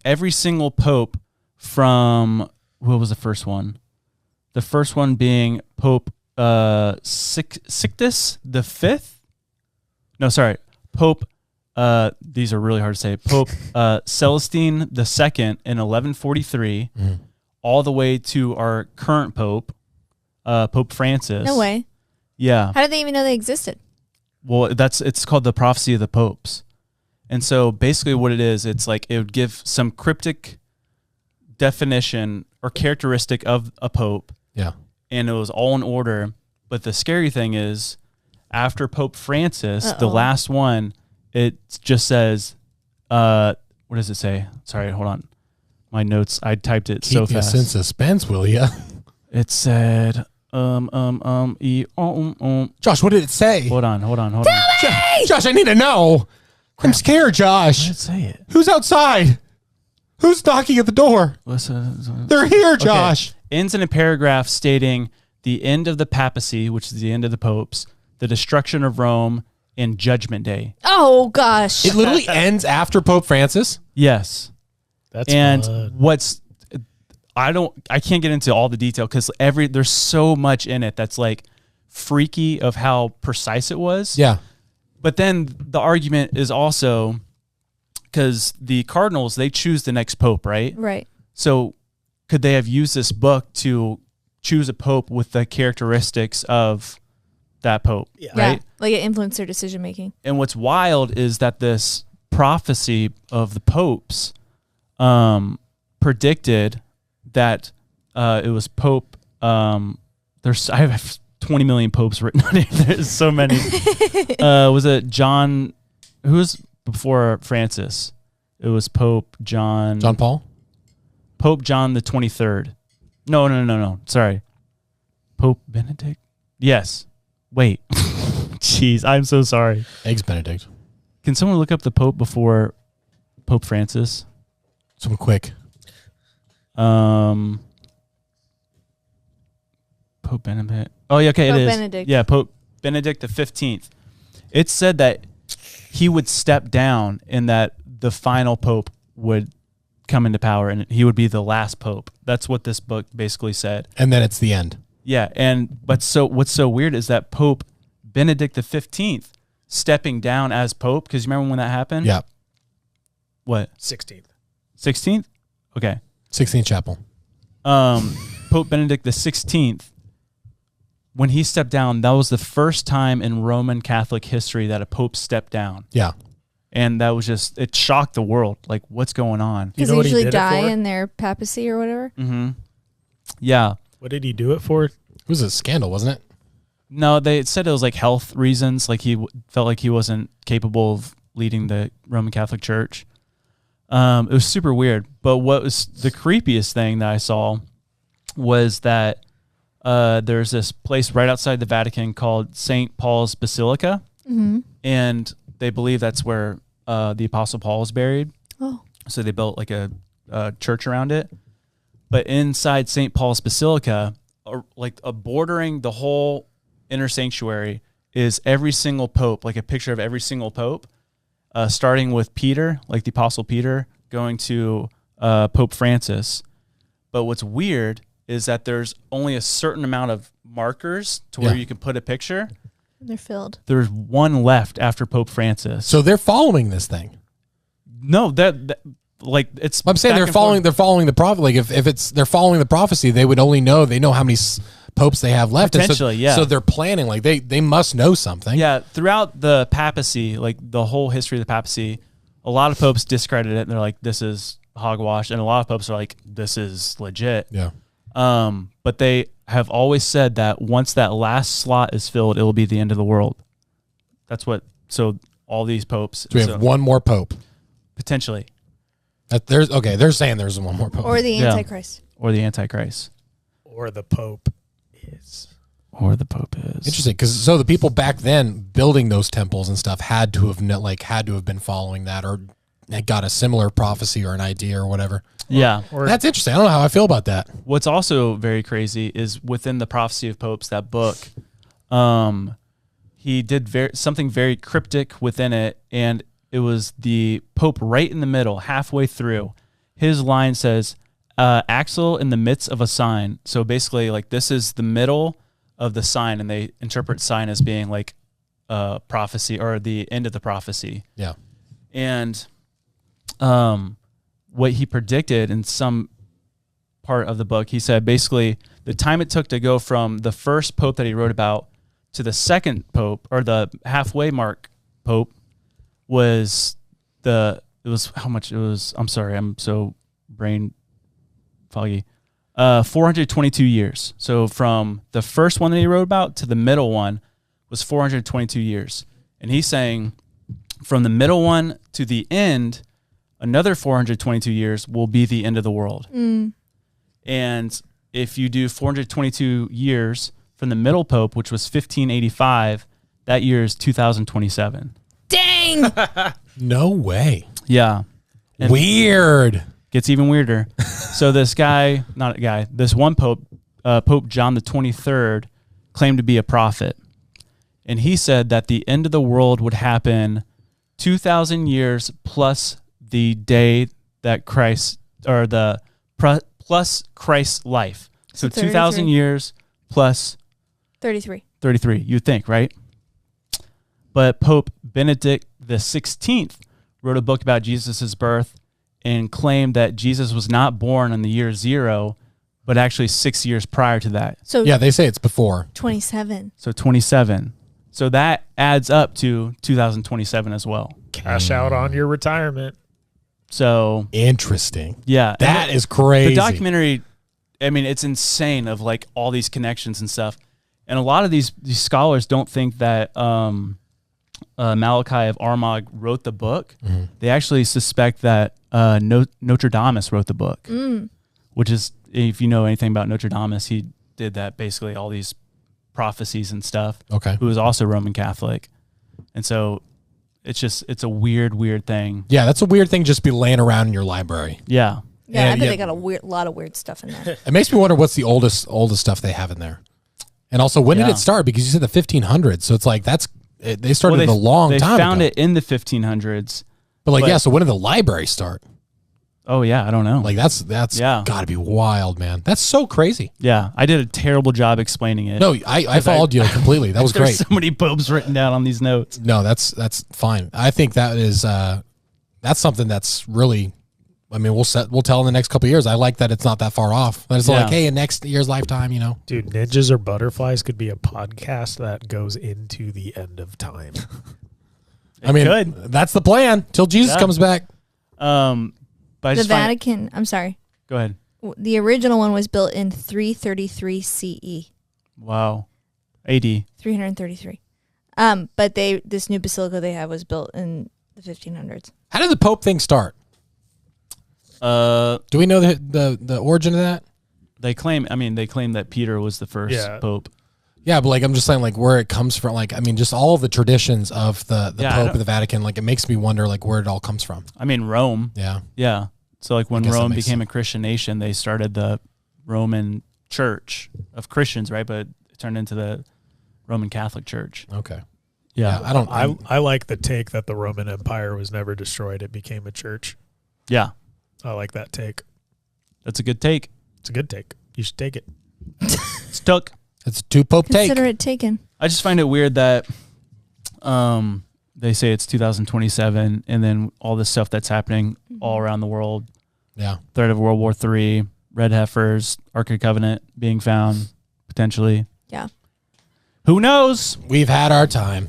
K: every single pope from, what was the first one? The first one being Pope Sixtus the Fifth. No, sorry, Pope. These are really hard to say. Pope Celestine II in 1143, all the way to our current Pope, Pope Francis.
M: No way.
K: Yeah.
M: How did they even know they existed?
K: Well, it's called the prophecy of the popes. And so basically what it is, it's like it would give some cryptic definition or characteristic of a pope.
L: Yeah.
K: And it was all in order. But the scary thing is, after Pope Francis, the last one, it just says, what does it say? Sorry, hold on. My notes, I typed it so fast.
L: Keep us in suspense, will ya?
K: It said,
L: Josh, what did it say?
K: Hold on.
L: Josh, I need to know. I'm scared, Josh.
K: Let's say it.
L: Who's outside? Who's knocking at the door? They're here, Josh.
K: Okay. Ends in a paragraph stating the end of the papacy, which is the end of the popes, the destruction of Rome, and Judgment Day.
M: Oh, gosh.
L: It literally ends after Pope Francis?
K: Yes.
I: That's
K: and
I: mud.
K: I can't get into all the detail because there's so much in it that's like freaky of how precise it was.
L: Yeah.
K: But then the argument is also because the cardinals, they choose the next pope, right?
M: Right.
K: So could they have used this book to choose a pope with the characteristics of that pope?
M: Yeah.
K: Right?
M: Like it influenced their decision making.
K: And what's wild is that this prophecy of the popes predicted that it was Pope. I have 20 million popes written on it. There's so many. Was it John? Who was before Francis? It was Pope John.
L: John Paul?
K: Pope John the 23rd. No. Sorry. Pope Benedict? Yes. Wait. Jeez, I'm so sorry.
L: Eggs Benedict.
K: Can someone look up the Pope before Pope Francis?
L: Someone quick.
K: Pope Benedict. Oh, yeah, okay,
M: Pope
K: it is.
M: Benedict.
K: Yeah, Pope Benedict the 15th. It said that he would step down and that the final pope would come into power and he would be the last pope. That's what this book basically said.
L: And then it's the end.
K: Yeah, but what's so weird is that Pope Benedict the 15th stepping down as pope, because you remember when that happened?
L: Yeah.
K: What?
I: 16th.
K: 16th? Okay.
L: 16th Chapel.
K: Pope Benedict the 16th, when he stepped down, that was the first time in Roman Catholic history that a pope stepped down.
L: Yeah.
K: And that was it shocked the world. Like, what's going on?
M: Because they usually die in their papacy or whatever.
K: Mm-hmm. Yeah.
I: What did he do it for?
L: It was a scandal, wasn't it?
K: No, they said it was like health reasons. Like he felt like he wasn't capable of leading the Roman Catholic Church. It was super weird. But what was the creepiest thing that I saw was that there's this place right outside the Vatican called St. Paul's Basilica.
M: Mm-hmm.
K: And they believe that's where the Apostle Paul is buried.
M: Oh.
K: So they built like a church around it. But inside St. Paul's Basilica, bordering the whole inner sanctuary is every single pope, like a picture of every single pope, starting with Peter, like the Apostle Peter, going to Pope Francis. But what's weird is that there's only a certain amount of markers to where you can put a picture.
M: They're filled.
K: There's one left after Pope Francis.
L: So they're following this thing.
K: No, that like it's.
L: I'm saying they're following the prophet. Like if they're following the prophecy, they would only know how many popes they have left.
K: Potentially, yeah.
L: So they're planning, like they must know something.
K: Yeah, throughout the papacy, like the whole history of the papacy, a lot of popes discredit it. And they're like, this is hogwash, and a lot of popes are like, this is legit.
L: Yeah.
K: But they have always said that once that last slot is filled, it will be the end of the world. That's what. So all these popes.
L: So we have one more pope
K: potentially.
L: They're saying there's one more pope,
M: or the Antichrist,
K: or the Antichrist,
N: or the Pope is.
L: Interesting, because so the people back then building those temples and stuff had to have been following that, or had got a similar prophecy or an idea or whatever.
K: Yeah,
L: that's interesting. I don't know how I feel about that.
K: What's also very crazy is within the prophecy of popes, that book, he did something very cryptic within it, and it was the Pope right in the middle, halfway through. His line says, "Axle in the midst of a sign." So basically, like, this is the middle of the sign, and they interpret sign as being like prophecy or the end of the prophecy.
L: Yeah,
K: and what he predicted in some part of the book, he said basically the time it took to go from the first pope that he wrote about to the second pope, or the halfway mark pope, was how much it was. I'm sorry, I'm so brain foggy. 422 years. So from the first one that he wrote about to the middle one was 422 years. And he's saying from the middle one to the end, another 422 years will be the end of the world. And if you do 422 years from the middle pope, which was 1585, that year is 2027.
M: Dang!
L: No way.
K: Yeah. And
L: weird.
K: Gets even weirder. So this this one pope, Pope John the 23rd, claimed to be a prophet. And he said that the end of the world would happen 2,000 years plus the day that Christ, or plus Christ's life. So 2,000 years plus
M: 33.
K: You'd think, right? But Pope Benedict the 16th wrote a book about Jesus' birth and claimed that Jesus was not born on the year 0, but actually 6 years prior to that.
M: So
L: yeah, they say it's before
M: 27.
K: So 27. So that adds up to 2027 as well.
N: Cash out on your retirement.
K: So
L: interesting.
K: Yeah,
L: that is crazy.
K: The documentary, I mean, it's insane of like all these connections and stuff. And a lot of these scholars don't think that Malachi of Armagh wrote the book.
L: Mm-hmm.
K: They actually suspect that Notre Dame wrote the book, which is, if you know anything about Notre Dame, he did that basically all these prophecies and stuff.
L: Okay.
K: Who was also Roman Catholic. And so it's a weird thing.
L: Yeah, that's a weird thing just be laying around in your library.
K: Yeah.
M: Yeah, I bet they got a lot of weird stuff in there.
L: It makes me wonder what's the oldest stuff they have in there. And also, when did it start? Because you said the 1500s, so it's like they started a long time ago.
K: They found it in the 1500s.
L: But so when did the library start?
K: Oh yeah, I don't know.
L: Like that's got to be wild, man. That's so crazy.
K: Yeah, I did a terrible job explaining it.
L: No, I followed you completely. That was great.
K: There's so many popes written down on these notes.
L: No, that's fine. I think that is that's something that's really. I mean, we'll tell in the next couple of years. I like that it's not that far off. That it's like, hey, in next year's lifetime, you know.
N: Dude, Ninjas or Butterflies could be a podcast that goes into the end of time.
L: I mean, that's the plan till Jesus comes back.
K: But
M: the Vatican. I'm sorry.
K: Go ahead.
M: The original one was built in 333 CE.
K: Wow. AD.
M: 333. But this new basilica they have was built in the 1500s.
L: How did the Pope thing start? Do we know the origin of that?
K: They claim that Peter was the first pope.
L: Yeah, but like I'm just saying, like where it comes from. Like I mean, just all of the traditions of the Pope and the Vatican. Like it makes me wonder, like where it all comes from.
K: I mean, Rome.
L: Yeah.
K: So like when Rome became a Christian nation, they started the Roman Church of Christians, right? But it turned into the Roman Catholic Church.
L: Okay.
K: Yeah.
N: I like the take that the Roman Empire was never destroyed; it became a church.
K: Yeah.
N: I like that take.
K: That's a good take.
N: It's a good take. You should take it.
K: It's took.
L: It's a two Pope take.
M: Consider it taken.
K: I just find it weird that they say it's 2027 and then all this stuff that's happening all around the world.
L: Yeah.
K: Threat of World War III, red heifers, Ark of the Covenant being found, potentially.
M: Yeah.
K: Who knows?
L: We've had our time.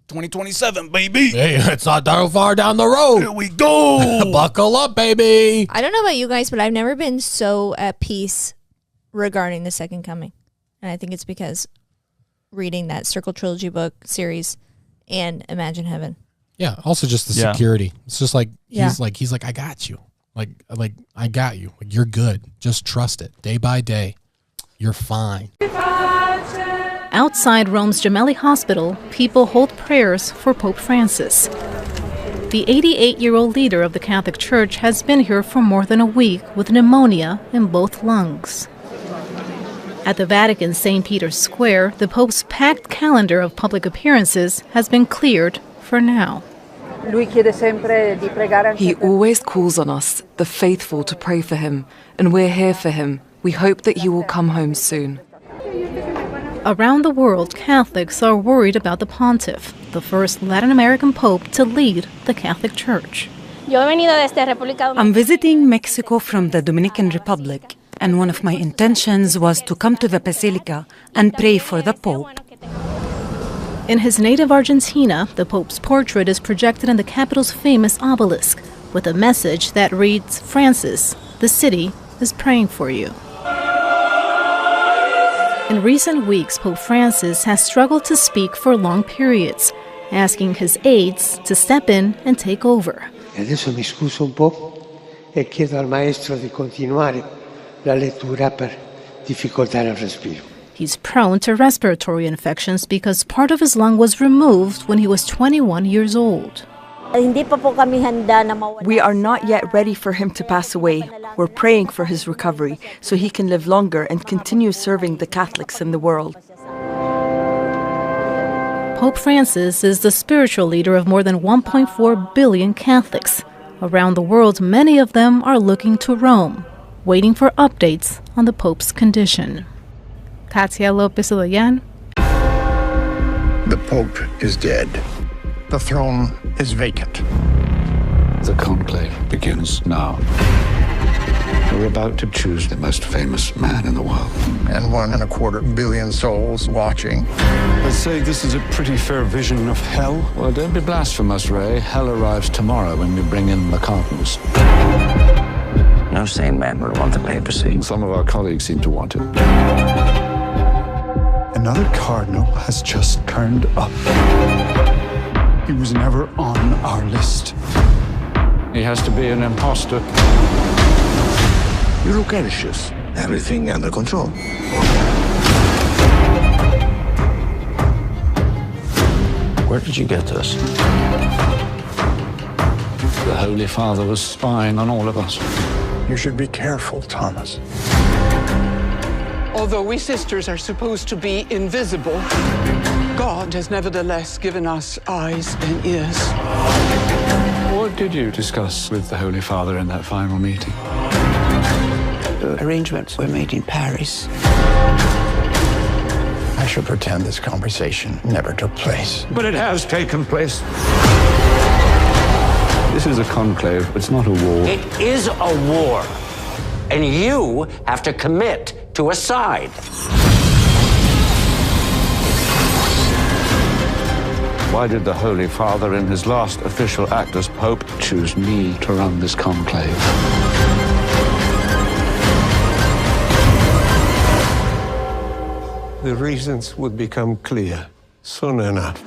K: 2027, baby.
L: Hey, it's not that far down the road.
K: Here we go.
L: Buckle up, baby.
M: I don't know about you guys, but I've never been so at peace regarding the second coming. And I think it's because reading that Circle Trilogy book series and Imagine Heaven.
L: Yeah. Also just the security. It's just like, he's like, I got you. Like I got you. Like, you're good. Just trust it. Day by day. You're fine.
O: Outside Rome's Gemelli Hospital, people hold prayers for Pope Francis. The 88-year-old leader of the Catholic Church has been here for more than a week with pneumonia in both lungs. At the Vatican St. Peter's Square, the Pope's packed calendar of public appearances has been cleared for now.
P: He always calls on us, the faithful, to pray for him, and we're here for him. We hope that he will come home soon.
O: Around the world, Catholics are worried about the pontiff, the first Latin American pope to lead the Catholic Church.
Q: I'm visiting Mexico from the Dominican Republic, and one of my intentions was to come to the Basilica and pray for the Pope.
O: In his native Argentina, the Pope's portrait is projected in the capital's famous obelisk, with a message that reads, "Francis, the city is praying for you." In recent weeks, Pope Francis has struggled to speak for long periods, asking his aides to step in and take over.
R: Adesso mi scuso un po' e chiedo al maestro di continuare la lettura per difficoltà nel respiro.
O: He's prone to respiratory infections because part of his lung was removed when he was 21 years old.
S: We are not yet ready for him to pass away. We're praying for his recovery so he can live longer and continue serving the Catholics in the world.
O: Pope Francis is the spiritual leader of more than 1.4 billion Catholics. Around the world, many of them are looking to Rome, waiting for updates on the Pope's condition. Katia Lopez-Olayan.
B: The Pope is dead. The throne is vacant.
E: The conclave begins now. We're about to choose the most famous man in the world.
B: And 1.25 billion souls watching.
E: I'd say this is a pretty fair vision of hell. Well, don't be blasphemous, Ray. Hell arrives tomorrow when we bring in the cardinals.
T: No sane man would want the papacy.
E: Some of our colleagues seem to want it. Another cardinal has just turned up. He was never on our list. He has to be an imposter.
B: You look anxious. Everything under control.
T: Where did you get this?
E: The Holy Father was spying on all of us.
B: You should be careful, Thomas.
U: Although we sisters are supposed to be invisible, God has nevertheless given us eyes and ears.
E: What did you discuss with the Holy Father in that final meeting?
U: The arrangements were made in Paris.
B: I should pretend this conversation never took place.
E: But it has taken place. This is a conclave. It's not a war.
T: It is a war, and you have to commit to a side.
E: Why did the Holy Father, in his last official act as Pope, choose me to run this conclave?
R: The reasons would become clear soon enough.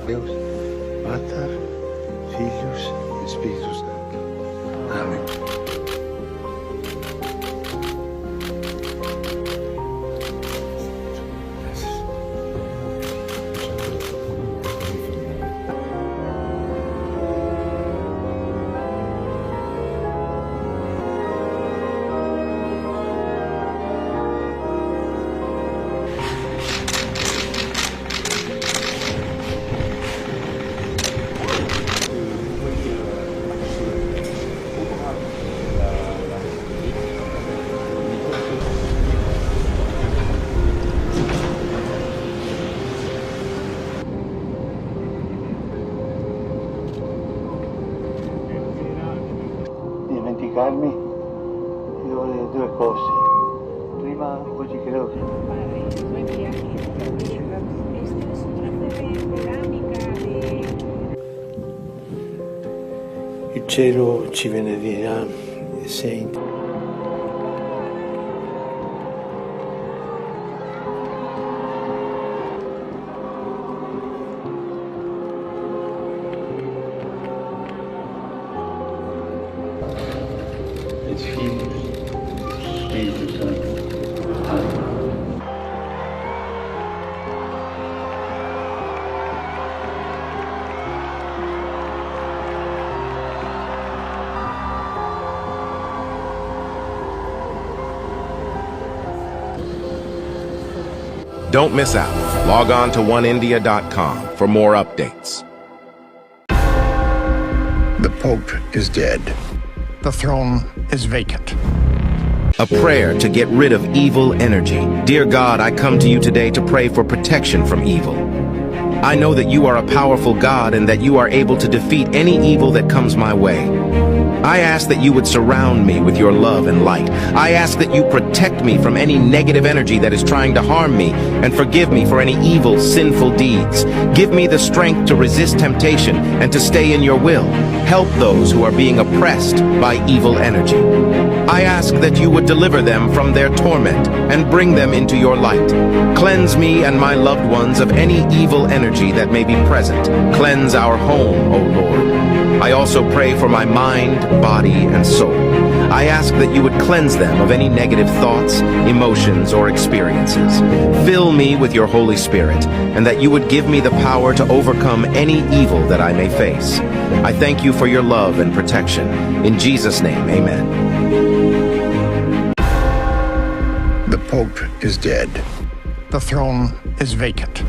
R: Deus, Pater, Filhos e Espíritos Santo. Amém. Dimenticarmi di due cose. Prima, oggi credo il cielo ci benedirà, Saint.
A: Don't miss out. Log on to oneindia.com for more updates.
B: The Pope is dead. The throne is vacant.
A: A prayer to get rid of evil energy. Dear God, I come to you today to pray for protection from evil. I know that you are a powerful God and that you are able to defeat any evil that comes my way. I ask that you would surround me with your love and light. I ask that you protect me from any negative energy that is trying to harm me, and forgive me for any evil, sinful deeds. Give me the strength to resist temptation and to stay in your will. Help those who are being oppressed by evil energy. I ask that you would deliver them from their torment and bring them into your light. Cleanse me and my loved ones of any evil energy that may be present. Cleanse our home, O Lord. I also pray for my mind, body, and soul. I ask that you would cleanse them of any negative thoughts, emotions, or experiences. Fill me with your Holy Spirit, and that you would give me the power to overcome any evil that I may face. I thank you for your love and protection. In Jesus' name, amen.
B: The Pope is dead. The throne is vacant.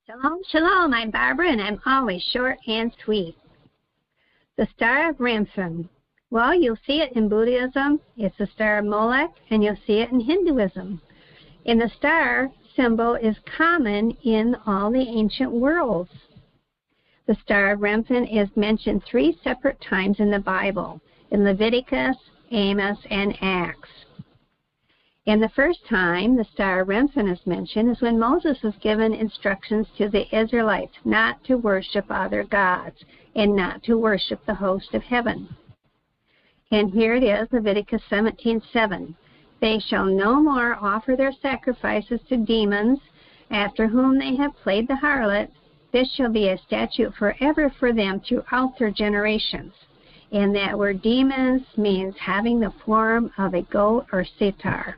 V: Shalom, shalom. I'm Barbara, and I'm always short and sweet. The Star of Ramphun. Well, you'll see it in Buddhism. It's the Star of Molech, and you'll see it in Hinduism. And the star symbol is common in all the ancient worlds. The Star of Ramphun is mentioned 3 separate times in the Bible, in Leviticus, Amos, and Acts. And the first time the Star of Ramphun is mentioned is when Moses was given instructions to the Israelites not to worship other gods and not to worship the host of heaven. And here it is, Leviticus 17:7. They shall no more offer their sacrifices to demons, after whom they have played the harlot. This shall be a statute forever for them throughout their generations. And that word demons means having the form of a goat or setar.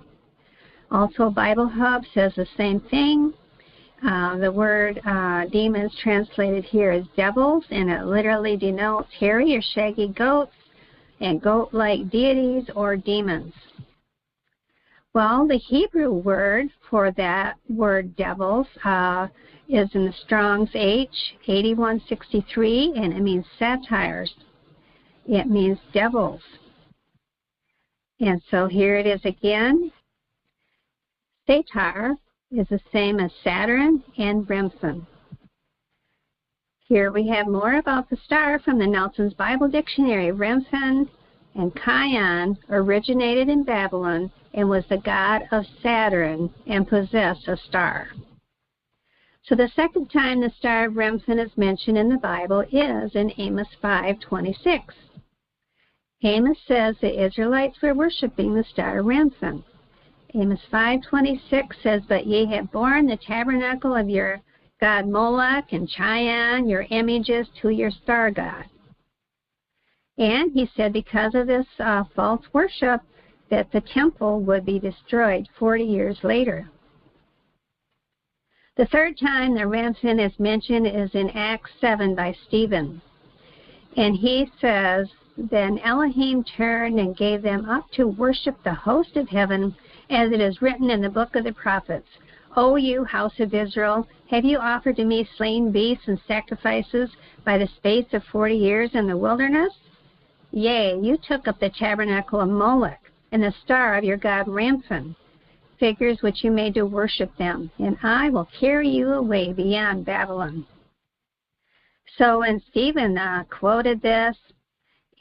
V: Also, Bible Hub says the same thing. The word demons translated here is devils, and it literally denotes hairy or shaggy goats and goat-like deities or demons. Well, the Hebrew word for that word devils is in the Strong's H, 8163, and it means satires. It means devils. And so here it is again. Satar is the same as Saturn and Ramphun. Here we have more about the star from the Nelson's Bible Dictionary. Ramphun and Kion originated in Babylon and was the god of Saturn and possessed a star. So the second time the star of Ramphun is mentioned in the Bible is in Amos 5:26. Amos says the Israelites were worshiping the star of Ramphun. Amos 5:26 says, "But ye have borne the tabernacle of your god Moloch and Chion, your images, to your star god. And he said because of this false worship, that the temple would be destroyed 40 years later. The third time the ramson is mentioned is in Acts 7 by Stephen. And he says, then Elohim turned and gave them up to worship the host of heaven, as it is written in the book of the prophets. O you, house of Israel, have you offered to me slain beasts and sacrifices by the space of 40 years in the wilderness? Yea, you took up the tabernacle of Moloch, and the star of your god Ramphon, figures which you made to worship them, and I will carry you away beyond Babylon. So when Stephen quoted this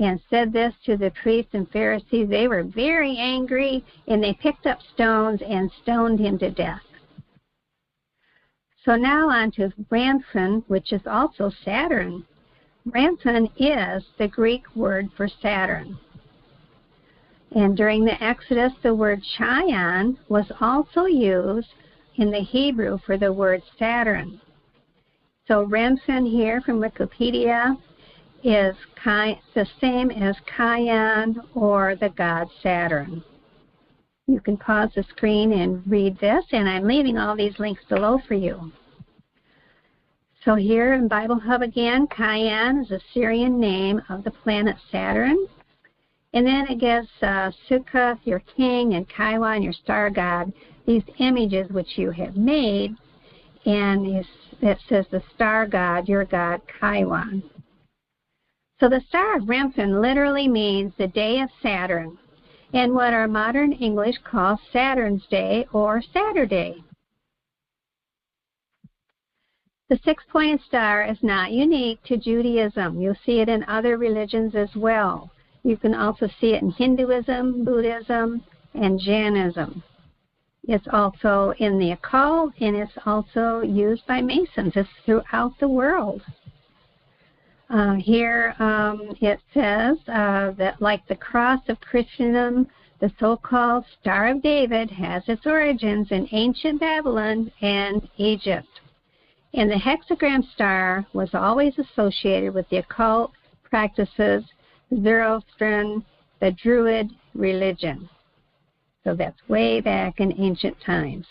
V: and said this to the priests and Pharisees, they were very angry, and they picked up stones and stoned him to death. So now on to Ramphon, which is also Saturn. Ramphon is the Greek word for Saturn. And during the Exodus, the word Chion was also used in the Hebrew for the word Saturn. So Ramphon here from Wikipedia is the same as Chion or the god Saturn. You can pause the screen and read this, and I'm leaving all these links below for you. So here in Bible Hub again, Chion is a Syrian name of the planet Saturn. And then it gives Sukkot, your king, and Chiron, your star god, these images which you have made. And it says the star god, your god, Chiron. So the star of Ramphon literally means the day of Saturn, and what our modern English calls Saturn's Day or Saturday. The six-pointed star is not unique to Judaism. You'll see it in other religions as well. You can also see it in Hinduism, Buddhism, and Jainism. It's also in the occult, and it's also used by Masons. It's throughout the world. Here it says that like the cross of Christendom, the so-called Star of David has its origins in ancient Babylon and Egypt. And the hexagram star was always associated with the occult practices, Zoroastrian, the Druid religion. So that's way back in ancient times.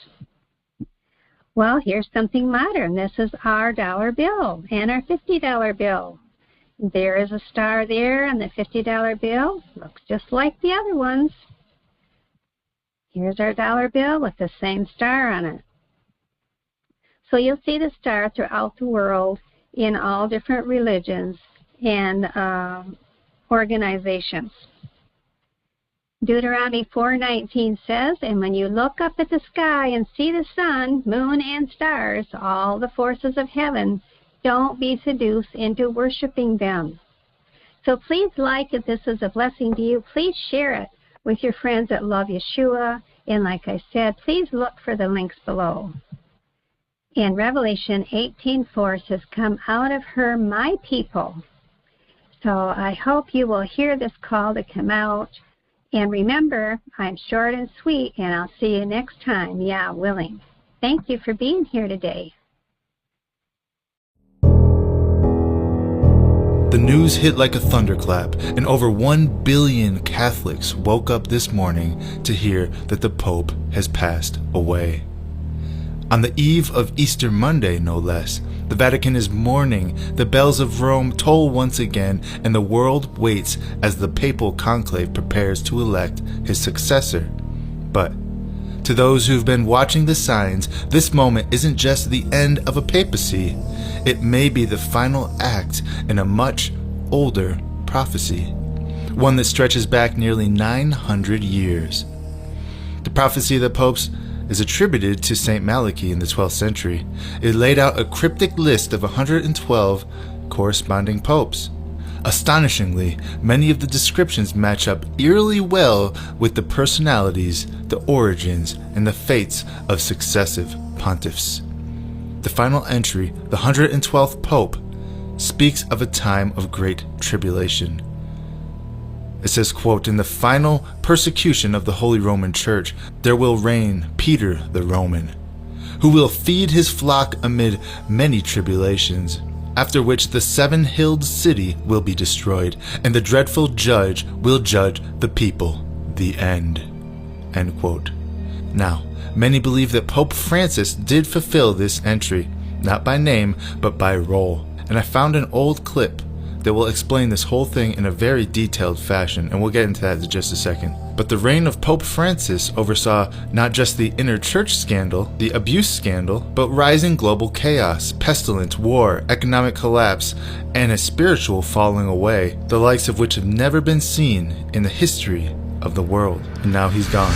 V: Well, here's something modern. This is our dollar bill and our $50 bill. There is a star there on the $50 bill. Looks just like the other ones. Here's our dollar bill with the same star on it. So you'll see the star throughout the world in all different religions and organizations. Deuteronomy 4:19 says, and when you look up at the sky and see the sun, moon, and stars, all the forces of heaven, don't be seduced into worshiping them. So please like if this is a blessing to you. Please share it with your friends that love Yeshua. And like I said, please look for the links below. And Revelation 18:4 says, come out of her, my people. So I hope you will hear this call to come out. And remember, I'm short and sweet, and I'll see you next time, Yah willing. Thank you for being here today.
F: The news hit like a thunderclap, and over 1 billion Catholics woke up this morning to hear that the Pope has passed away. On the eve of Easter Monday, no less, the Vatican is mourning, the bells of Rome toll once again, and the world waits as the papal conclave prepares to elect his successor. But to those who've been watching the signs, this moment isn't just the end of a papacy. It may be the final act in a much older prophecy, one that stretches back nearly 900 years. The prophecy of the popes is attributed to Saint Malachi in the 12th century. It laid out a cryptic list of 112 corresponding popes. Astonishingly, many of the descriptions match up eerily well with the personalities, the origins, and the fates of successive pontiffs. The final entry, the 112th Pope, speaks of a time of great tribulation. It says, quote, in the final persecution of the Holy Roman Church, there will reign Peter the Roman, who will feed his flock amid many tribulations, after which the seven-hilled city will be destroyed, and the dreadful judge will judge the people. The end." End quote. Now, many believe that Pope Francis did fulfill this entry, not by name, but by role. And I found an old clip that will explain this whole thing in a very detailed fashion, and we'll get into that in just a second. But the reign of Pope Francis oversaw not just the inner church scandal, the abuse scandal, but rising global chaos, pestilence, war, economic collapse, and a spiritual falling away, the likes of which have never been seen in the history of the world. And now he's gone.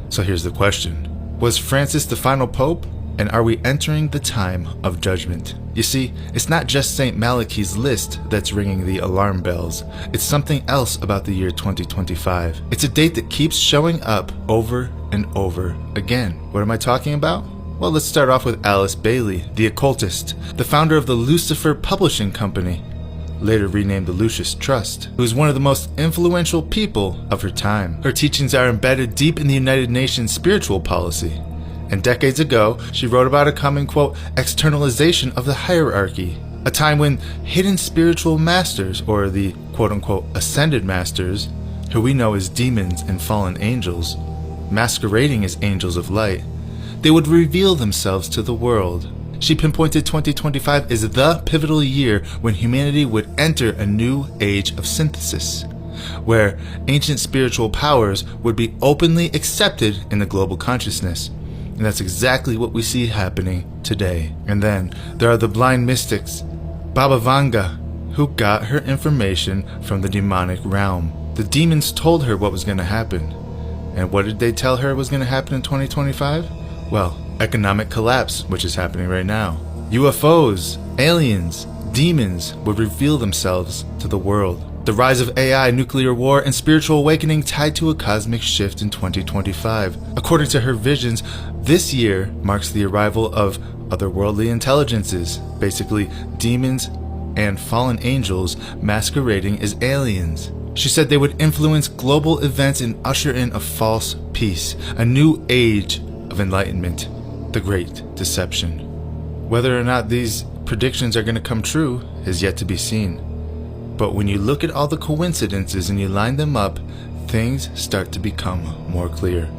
F: So here's the question. Was Francis the final pope? And are we entering the time of judgment? You see, it's not just St. Malachi's list that's ringing the alarm bells. It's something else about the year 2025. It's a date that keeps showing up over and over again. What am I talking about? Well, let's start off with Alice Bailey, the occultist, the founder of the Lucifer Publishing Company, later renamed the Lucis Trust, who is one of the most influential people of her time. Her teachings are embedded deep in the United Nations spiritual policy. And decades ago, she wrote about a coming, quote, externalization of the hierarchy, a time when hidden spiritual masters, or the quote-unquote ascended masters, who we know as demons and fallen angels, masquerading as angels of light, they would reveal themselves to the world. She pinpointed 2025 as the pivotal year when humanity would enter a new age of synthesis, where ancient spiritual powers would be openly accepted in the global consciousness. And that's exactly what we see happening today. And then there are the blind mystics, Baba Vanga, who got her information from the demonic realm. The demons told her what was going to happen. And what did they tell her was going to happen in 2025? Well, economic collapse, which is happening right now. UFOs, aliens, demons would reveal themselves to the world. The rise of AI, nuclear war, and spiritual awakening tied to a cosmic shift in 2025. According to her visions, this year marks the arrival of otherworldly intelligences, basically demons and fallen angels masquerading as aliens. She said they would influence global events and usher in a false peace, a new age of enlightenment, the Great Deception. Whether or not these predictions are going to come true is yet to be seen. But when you look at all the coincidences and you line them up, things start to become more clear.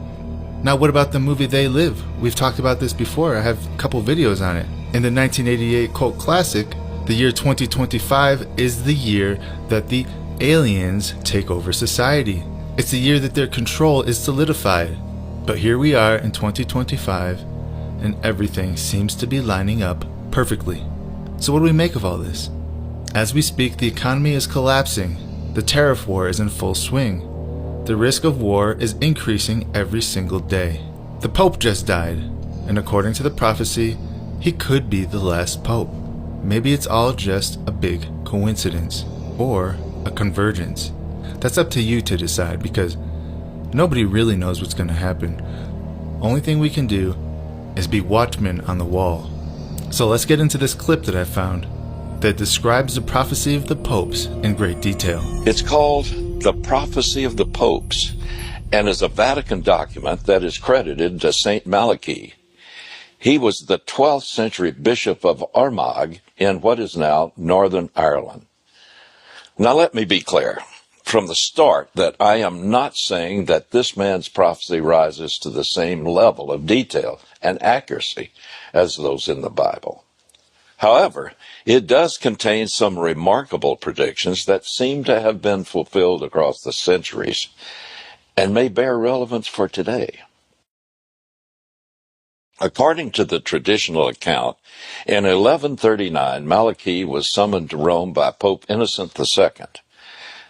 F: Now, what about the movie They Live? We've talked about this before. I have a couple videos on it. In the 1988 cult classic, the year 2025 is the year that the aliens take over society. It's the year that their control is solidified. But here we are in 2025, and everything seems to be lining up perfectly. So what do we make of all this? As we speak, the economy is collapsing. The tariff war is in full swing. The risk of war is increasing every single day. The Pope just died, and according to the prophecy, he could be the last Pope. Maybe it's all just a big coincidence, or a convergence. That's up to you to decide, because nobody really knows what's going to happen. Only thing we can do is be watchmen on the wall. So let's get into this clip that I found that describes the prophecy of the popes in great detail.
C: It's called The Prophecy of the Popes, and is a Vatican document that is credited to St. Malachi. He was the 12th century bishop of Armagh in what is now Northern Ireland. Now let me be clear from the start that I am not saying that this man's prophecy rises to the same level of detail and accuracy as those in the Bible. However, it does contain some remarkable predictions that seem to have been fulfilled across the centuries and may bear relevance for today. According to the traditional account, in 1139, Malachi was summoned to Rome by Pope Innocent II.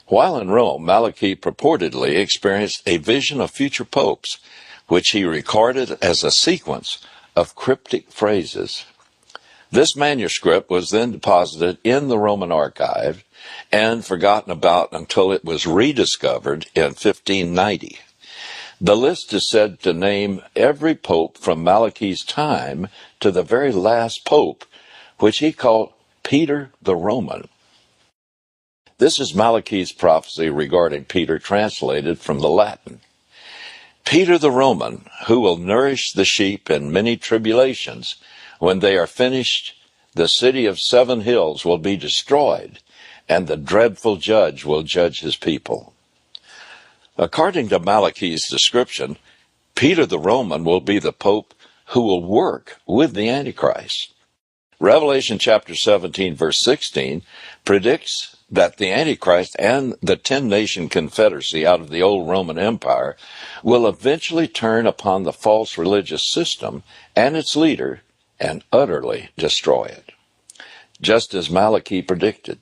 C: While in Rome, Malachi purportedly experienced a vision of future popes, which he recorded as a sequence of cryptic phrases. This manuscript was then deposited in the Roman archive and forgotten about until it was rediscovered in 1590. The list is said to name every pope from Malachi's time to the very last pope, which he called Peter the Roman. This is Malachi's prophecy regarding Peter translated from the Latin. Peter the Roman, who will nourish the sheep in many tribulations. When they are finished, the city of 7 hills will be destroyed, and the dreadful judge will judge his people. According to Malachi's description, Peter the Roman will be the pope who will work with the Antichrist. Revelation chapter 17, verse 16, predicts that the Antichrist and the 10-nation confederacy out of the old Roman Empire will eventually turn upon the false religious system and its leader and utterly destroy it, just as Malachi predicted.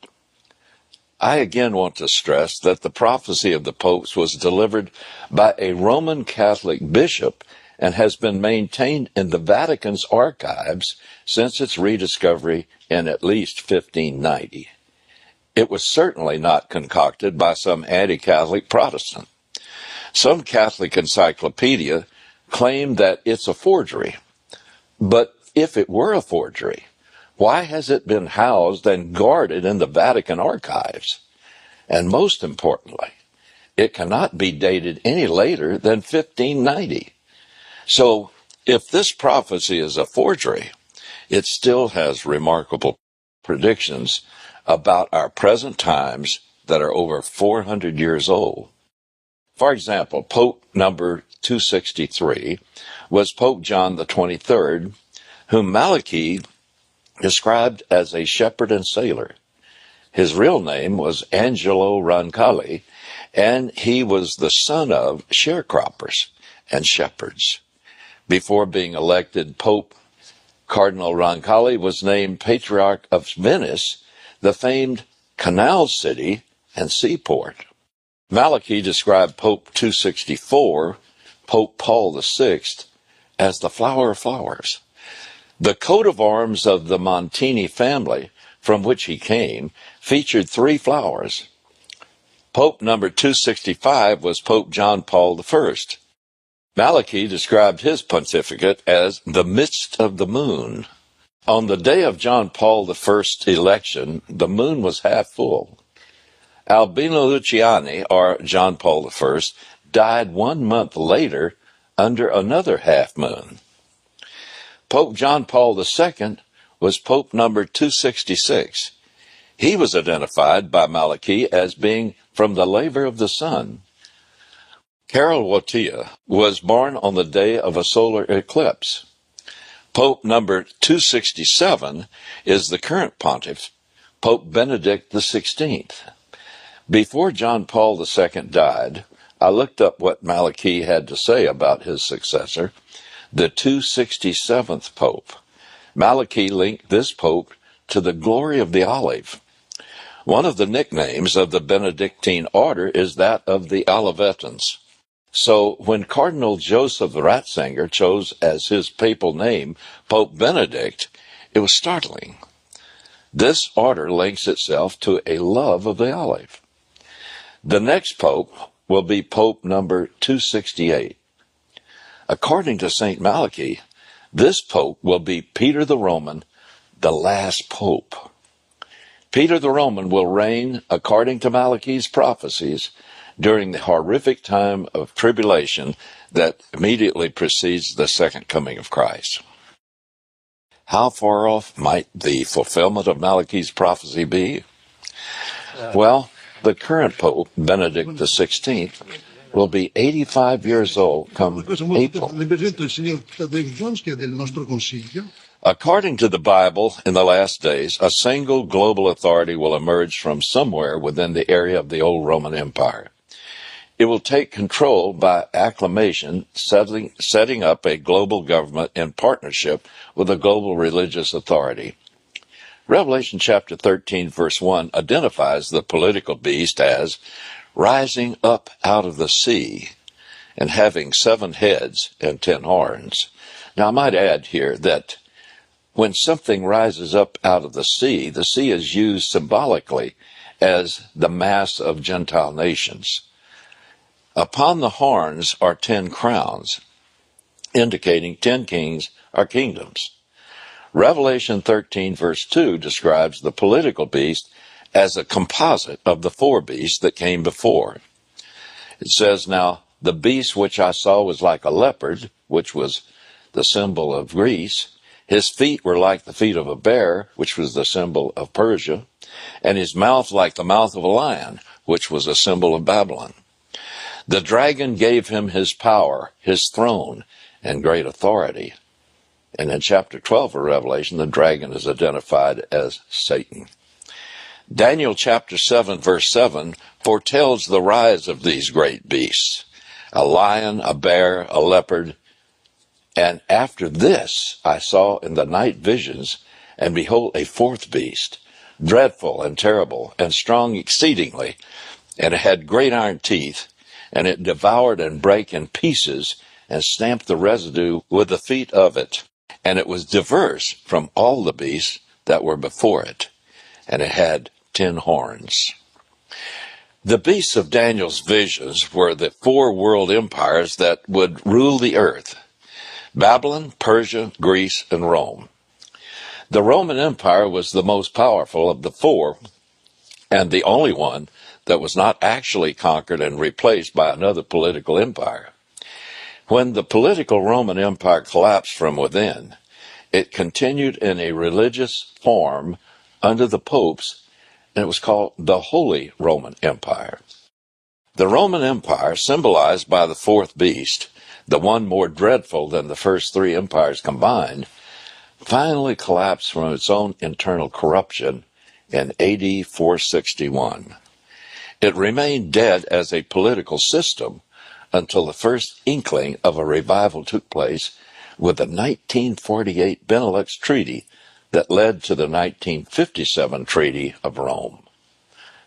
C: I again want to stress that the prophecy of the popes was delivered by a Roman Catholic bishop and has been maintained in the Vatican's archives since its rediscovery in at least 1590. It was certainly not concocted by some anti-Catholic Protestant. Some Catholic encyclopedia claim that it's a forgery. But if it were a forgery, why has it been housed and guarded in the Vatican archives? And most importantly, it cannot be dated any later than 1590. So, if this prophecy is a forgery, it still has remarkable predictions about our present times that are over 400 years old. For example, Pope number 263 was Pope John the 23rd, whom Malachi described as a shepherd and sailor. His real name was Angelo Roncalli, and he was the son of sharecroppers and shepherds. Before being elected Pope, Cardinal Roncalli was named Patriarch of Venice, the famed canal city and seaport. Malachi described Pope 264, Pope Paul VI, as the flower of flowers. The coat of arms of the Montini family, from which he came, featured 3 flowers. Pope number 265 was Pope John Paul I. Malachi described his pontificate as the midst of the moon. On the day of John Paul I's election, the moon was half full. Albino Luciani, or John Paul I, died 1 month later under another half moon. Pope John Paul II was Pope number 266. He was identified by Malachi as being from the labor of the sun. Karol Wojtyła was born on the day of a solar eclipse. Pope number 267 is the current pontiff, Pope Benedict XVI. Before John Paul II died, I looked up what Malachi had to say about his successor, the 267th Pope. Malachi linked this pope to the glory of the olive. One of the nicknames of the Benedictine order is that of the Olivetans. So when Cardinal Joseph Ratzinger chose as his papal name Pope Benedict, it was startling. This order links itself to a love of the olive. The next pope will be Pope number 268. According to St. Malachi, this pope will be Peter the Roman, the last pope. Peter the Roman will reign, according to Malachi's prophecies, during the horrific time of tribulation that immediately precedes the second coming of Christ. How far off might the fulfillment of Malachi's prophecy be? Well, the current Pope, Benedict XVI, will be 85 years old come April. According to the Bible, in the last days, a single global authority will emerge from somewhere within the area of the old Roman Empire. It will take control by acclamation, setting up a global government in partnership with a global religious authority. Revelation chapter 13, verse 1 identifies the political beast as rising up out of the sea and having 7 heads and 10 horns. Now, I might add here that when something rises up out of the sea is used symbolically as the mass of Gentile nations. Upon the horns are 10 crowns, indicating 10 kings or kingdoms. Revelation 13, verse 2 describes the political beast as a composite of the 4 beasts that came before. It says, "Now The beast which I saw was like a leopard, which was the symbol of Greece. His feet were like the feet of a bear, which was the symbol of Persia, and his mouth like the mouth of a lion, which was a symbol of Babylon. The dragon gave him his power, his throne, and great authority. And in chapter 12 of Revelation, the dragon is identified as Satan. Daniel chapter 7, verse 7 foretells the rise of these great beasts, a lion, a bear, a leopard. And after this I saw in the night visions, and behold, a fourth beast, dreadful and terrible, and strong exceedingly, and it had great iron teeth, and it devoured and brake in pieces, and stamped the residue with the feet of it. And it was diverse from all the beasts that were before it, and it had 10 horns. The beasts of Daniel's visions were the 4 world empires that would rule the earth: Babylon, Persia, Greece, and Rome. The Roman Empire was the most powerful of the 4, and the only one that was not actually conquered and replaced by another political empire. When the political Roman Empire collapsed from within, it continued in a religious form under the popes, and it was called the Holy Roman Empire. The Roman Empire, symbolized by the 4th beast, the one more dreadful than the first 3 empires combined, finally collapsed from its own internal corruption in AD 461. It remained dead as a political system until the first inkling of a revival took place with the 1948 Benelux Treaty that led to the 1957 Treaty of Rome.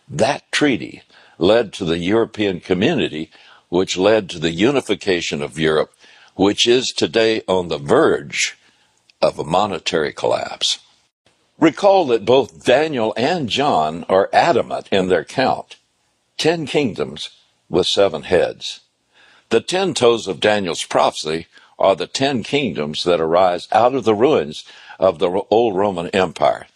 C: That treaty led to the European Community, which led to the unification of Europe, which is today on the verge of a monetary collapse. Recall that both Daniel and John are adamant in their count: 10 kingdoms with 7 heads. The 10 toes of Daniel's prophecy are the 10 kingdoms that arise out of the ruins of the old Roman Empire.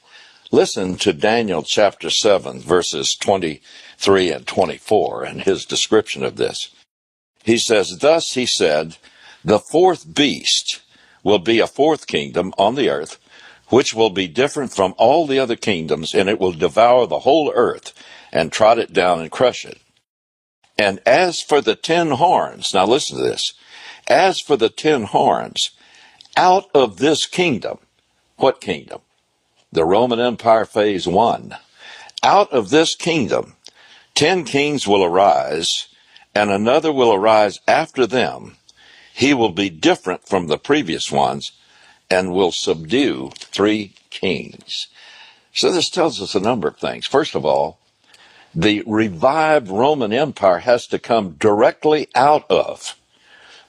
C: Listen to Daniel chapter 7, verses 23 and 24, and his description of this. He says, "Thus he said, the 4th beast will be a 4th kingdom on the earth, which will be different from all the other kingdoms, and it will devour the whole earth and trot it down and crush it. And as for the 10 horns," now listen to this, "as for the 10 horns, out of this kingdom," what kingdom? The Roman Empire phase 1. "Out of this kingdom, 10 kings will arise, and another will arise after them. He will be different from the previous ones, and will subdue 3 kings." So this tells us a number of things. First of all, the revived Roman Empire has to come directly out of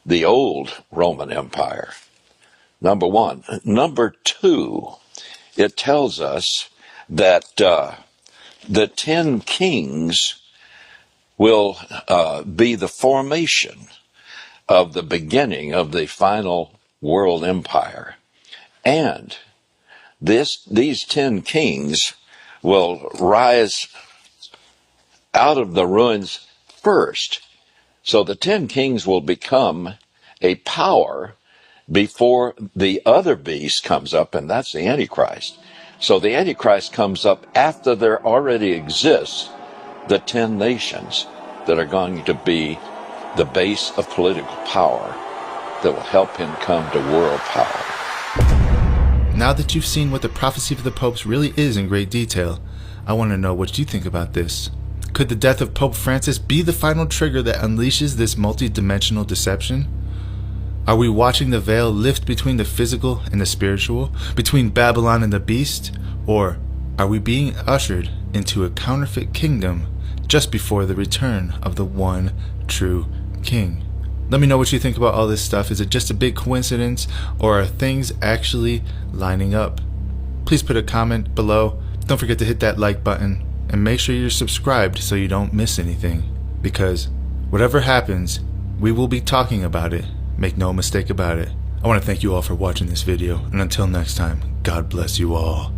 C: the old Roman Empire. Number one. Number two, it tells us that the 10 kings will be the formation of the beginning of the final world empire. And these 10 kings will rise out of the ruins first. So the 10 kings will become a power before the other beast comes up, and that's the Antichrist. So the Antichrist comes up after there already exists the 10 nations that are going to be the base of political power that will help him come to world power.
F: Now that you've seen what the prophecy of the popes really is in great detail, I want to know what you think about this. Could the death of Pope Francis be the final trigger that unleashes this multi-dimensional deception? Are we watching the veil lift between the physical and the spiritual, between Babylon and the beast? Or are we being ushered into a counterfeit kingdom just before the return of the one true king? Let me know what you think about all this stuff. Is it just a big coincidence, or are things actually lining up? Please put a comment below. Don't forget to hit that like button, and make sure you're subscribed so you don't miss anything. Because whatever happens, we will be talking about it. Make no mistake about it. I want to thank you all for watching this video, and until next time, God bless you all.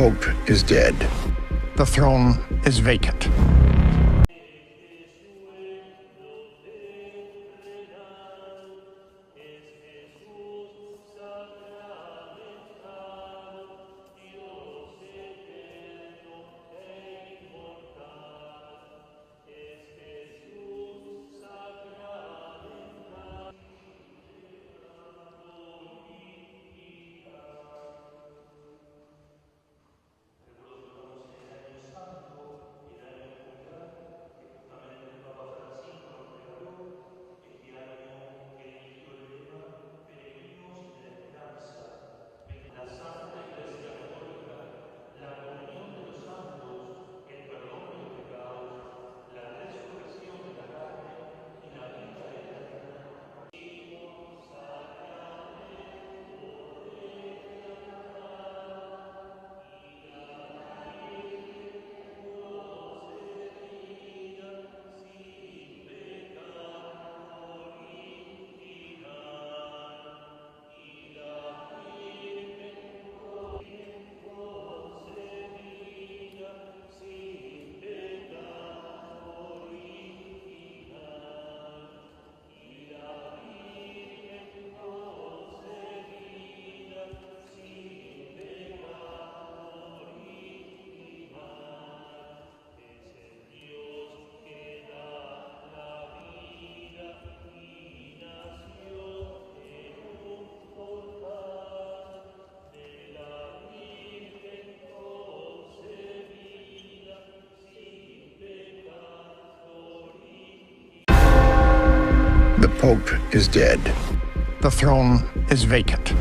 B: Pope is dead. The throne is vacant. The Pope is dead. The throne is vacant.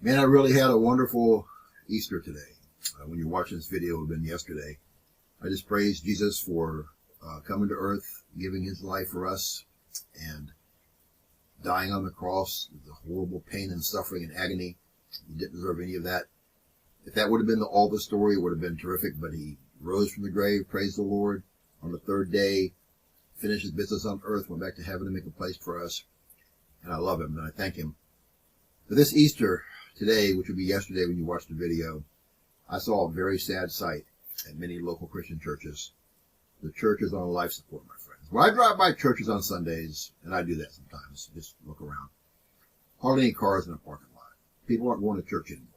D: Man, I really had a wonderful Easter today. When you're watching this video, it would have been yesterday. I just praise Jesus for coming to earth, giving his life for us, and dying on the cross with the horrible pain and suffering and agony. He didn't deserve any of that. If that would have been all the story, it would have been terrific, but he rose from the grave, praise the Lord, on the third day, finished his business on earth, went back to heaven to make a place for us. And I love him, and I thank him. But this Easter, today, which would be yesterday when you watched the video, I saw a very sad sight at many local Christian churches. The church is on life support, my friends. When I drive by churches on Sundays, and I do that sometimes, just look around, hardly any cars in the parking lot. People aren't going to church anymore.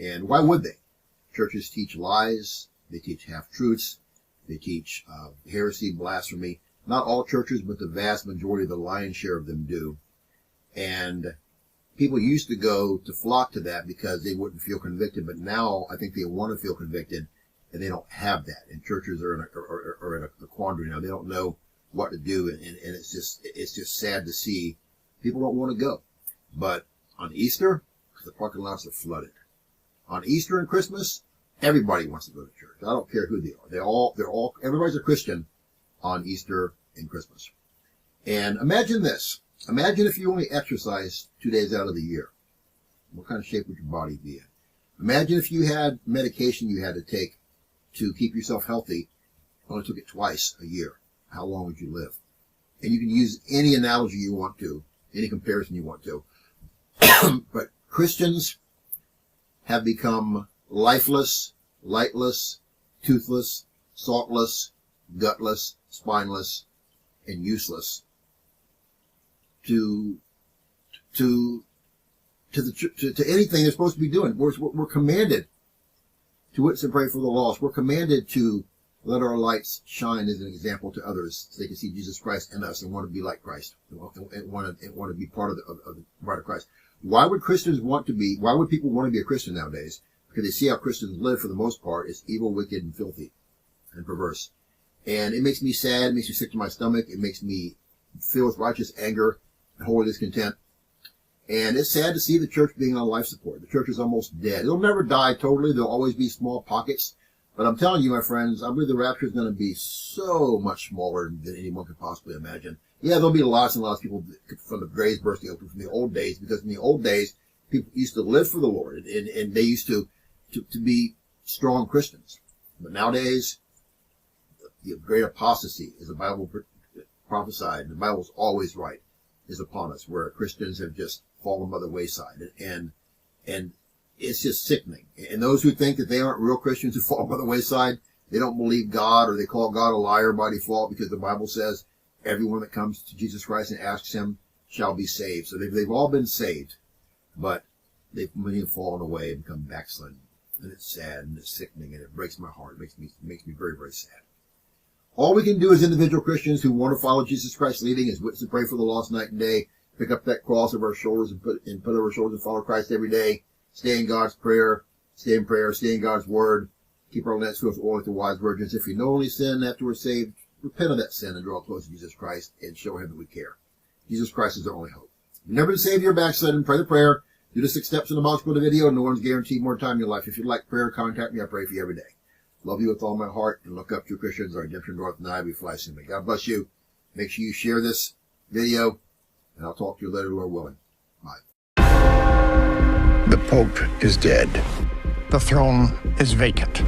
D: And why would they? Churches teach lies. They teach half-truths. They teach heresy, blasphemy. Not all churches, but the vast majority of the lion's share of them do. And people used to go to flock to that because they wouldn't feel convicted, but now I think they want to feel convicted, and they don't have that. And churches are in a quandary now. They don't know what to do, and it's just sad to see people don't want to go. But on Easter, the parking lots are flooded. On Easter and Christmas, everybody wants to go to church. I don't care who they are. Everybody's a Christian on Easter and Christmas. And imagine this. Imagine if you only exercised 2 days out of the year. What kind of shape would your body be in? Imagine if you had medication you had to take to keep yourself healthy, only took it twice a year. How long would you live? And you can use any analogy you want to, any comparison you want to. But Christians have become lifeless, lightless, toothless, saltless, gutless, spineless, and useless to anything they're supposed to be doing. We're commanded to witness and pray for the lost. We're commanded to let our lights shine as an example to others so they can see Jesus Christ in us and want to be like Christ and want to be part of the bride of Christ. why would people want to be a Christian nowadays? Because they see how Christians live for the most part is evil, wicked, and filthy, and perverse. And it makes me sad, it makes me sick to my stomach, it makes me filled with righteous anger and holy discontent. And it's sad to see the church being on life support. The church is almost dead. It'll never die totally. There'll always be small pockets. But I'm telling you, my friends, I believe the rapture is going to be so much smaller than anyone could possibly imagine. Yeah, there'll be lots and lots of people from the graves bursting open from the old days, because in the old days, people used to live for the Lord, and they used to be strong Christians. But nowadays, the great apostasy, as the Bible prophesied, the Bible's always right, is upon us, where Christians have just fallen by the wayside. And it's just sickening. And those who think that they aren't real Christians who fall by the wayside, they don't believe God, or they call God a liar by default, because the Bible says everyone that comes to Jesus Christ and asks him shall be saved. So they've all been saved, but many have fallen away and become backslidden. And it's sad and it's sickening, and it breaks my heart. It makes me very, very sad. All we can do as individual Christians who want to follow Jesus Christ's leading is witness and pray for the lost night and day, pick up that cross of our shoulders and put it over our shoulders and follow Christ every day, stay in God's prayer, stay in God's word, keep our lamps filled with oil like the wise virgins. If we know only sin after we're saved, repent of that sin and draw close to Jesus Christ and show him that we care. Jesus Christ is our only hope. If you've never been saved, you're backslidden, pray the prayer. Do the 6 steps in the box below the video. No one's guaranteed more time in your life. If you'd like prayer, contact me. I pray for you every day. Love you with all my heart, and look up to Christians, our redemption north and I. We fly soon. May God bless you. Make sure you share this video, and I'll talk to you later, Lord willing. Bye.
B: The Pope is dead. The throne is vacant.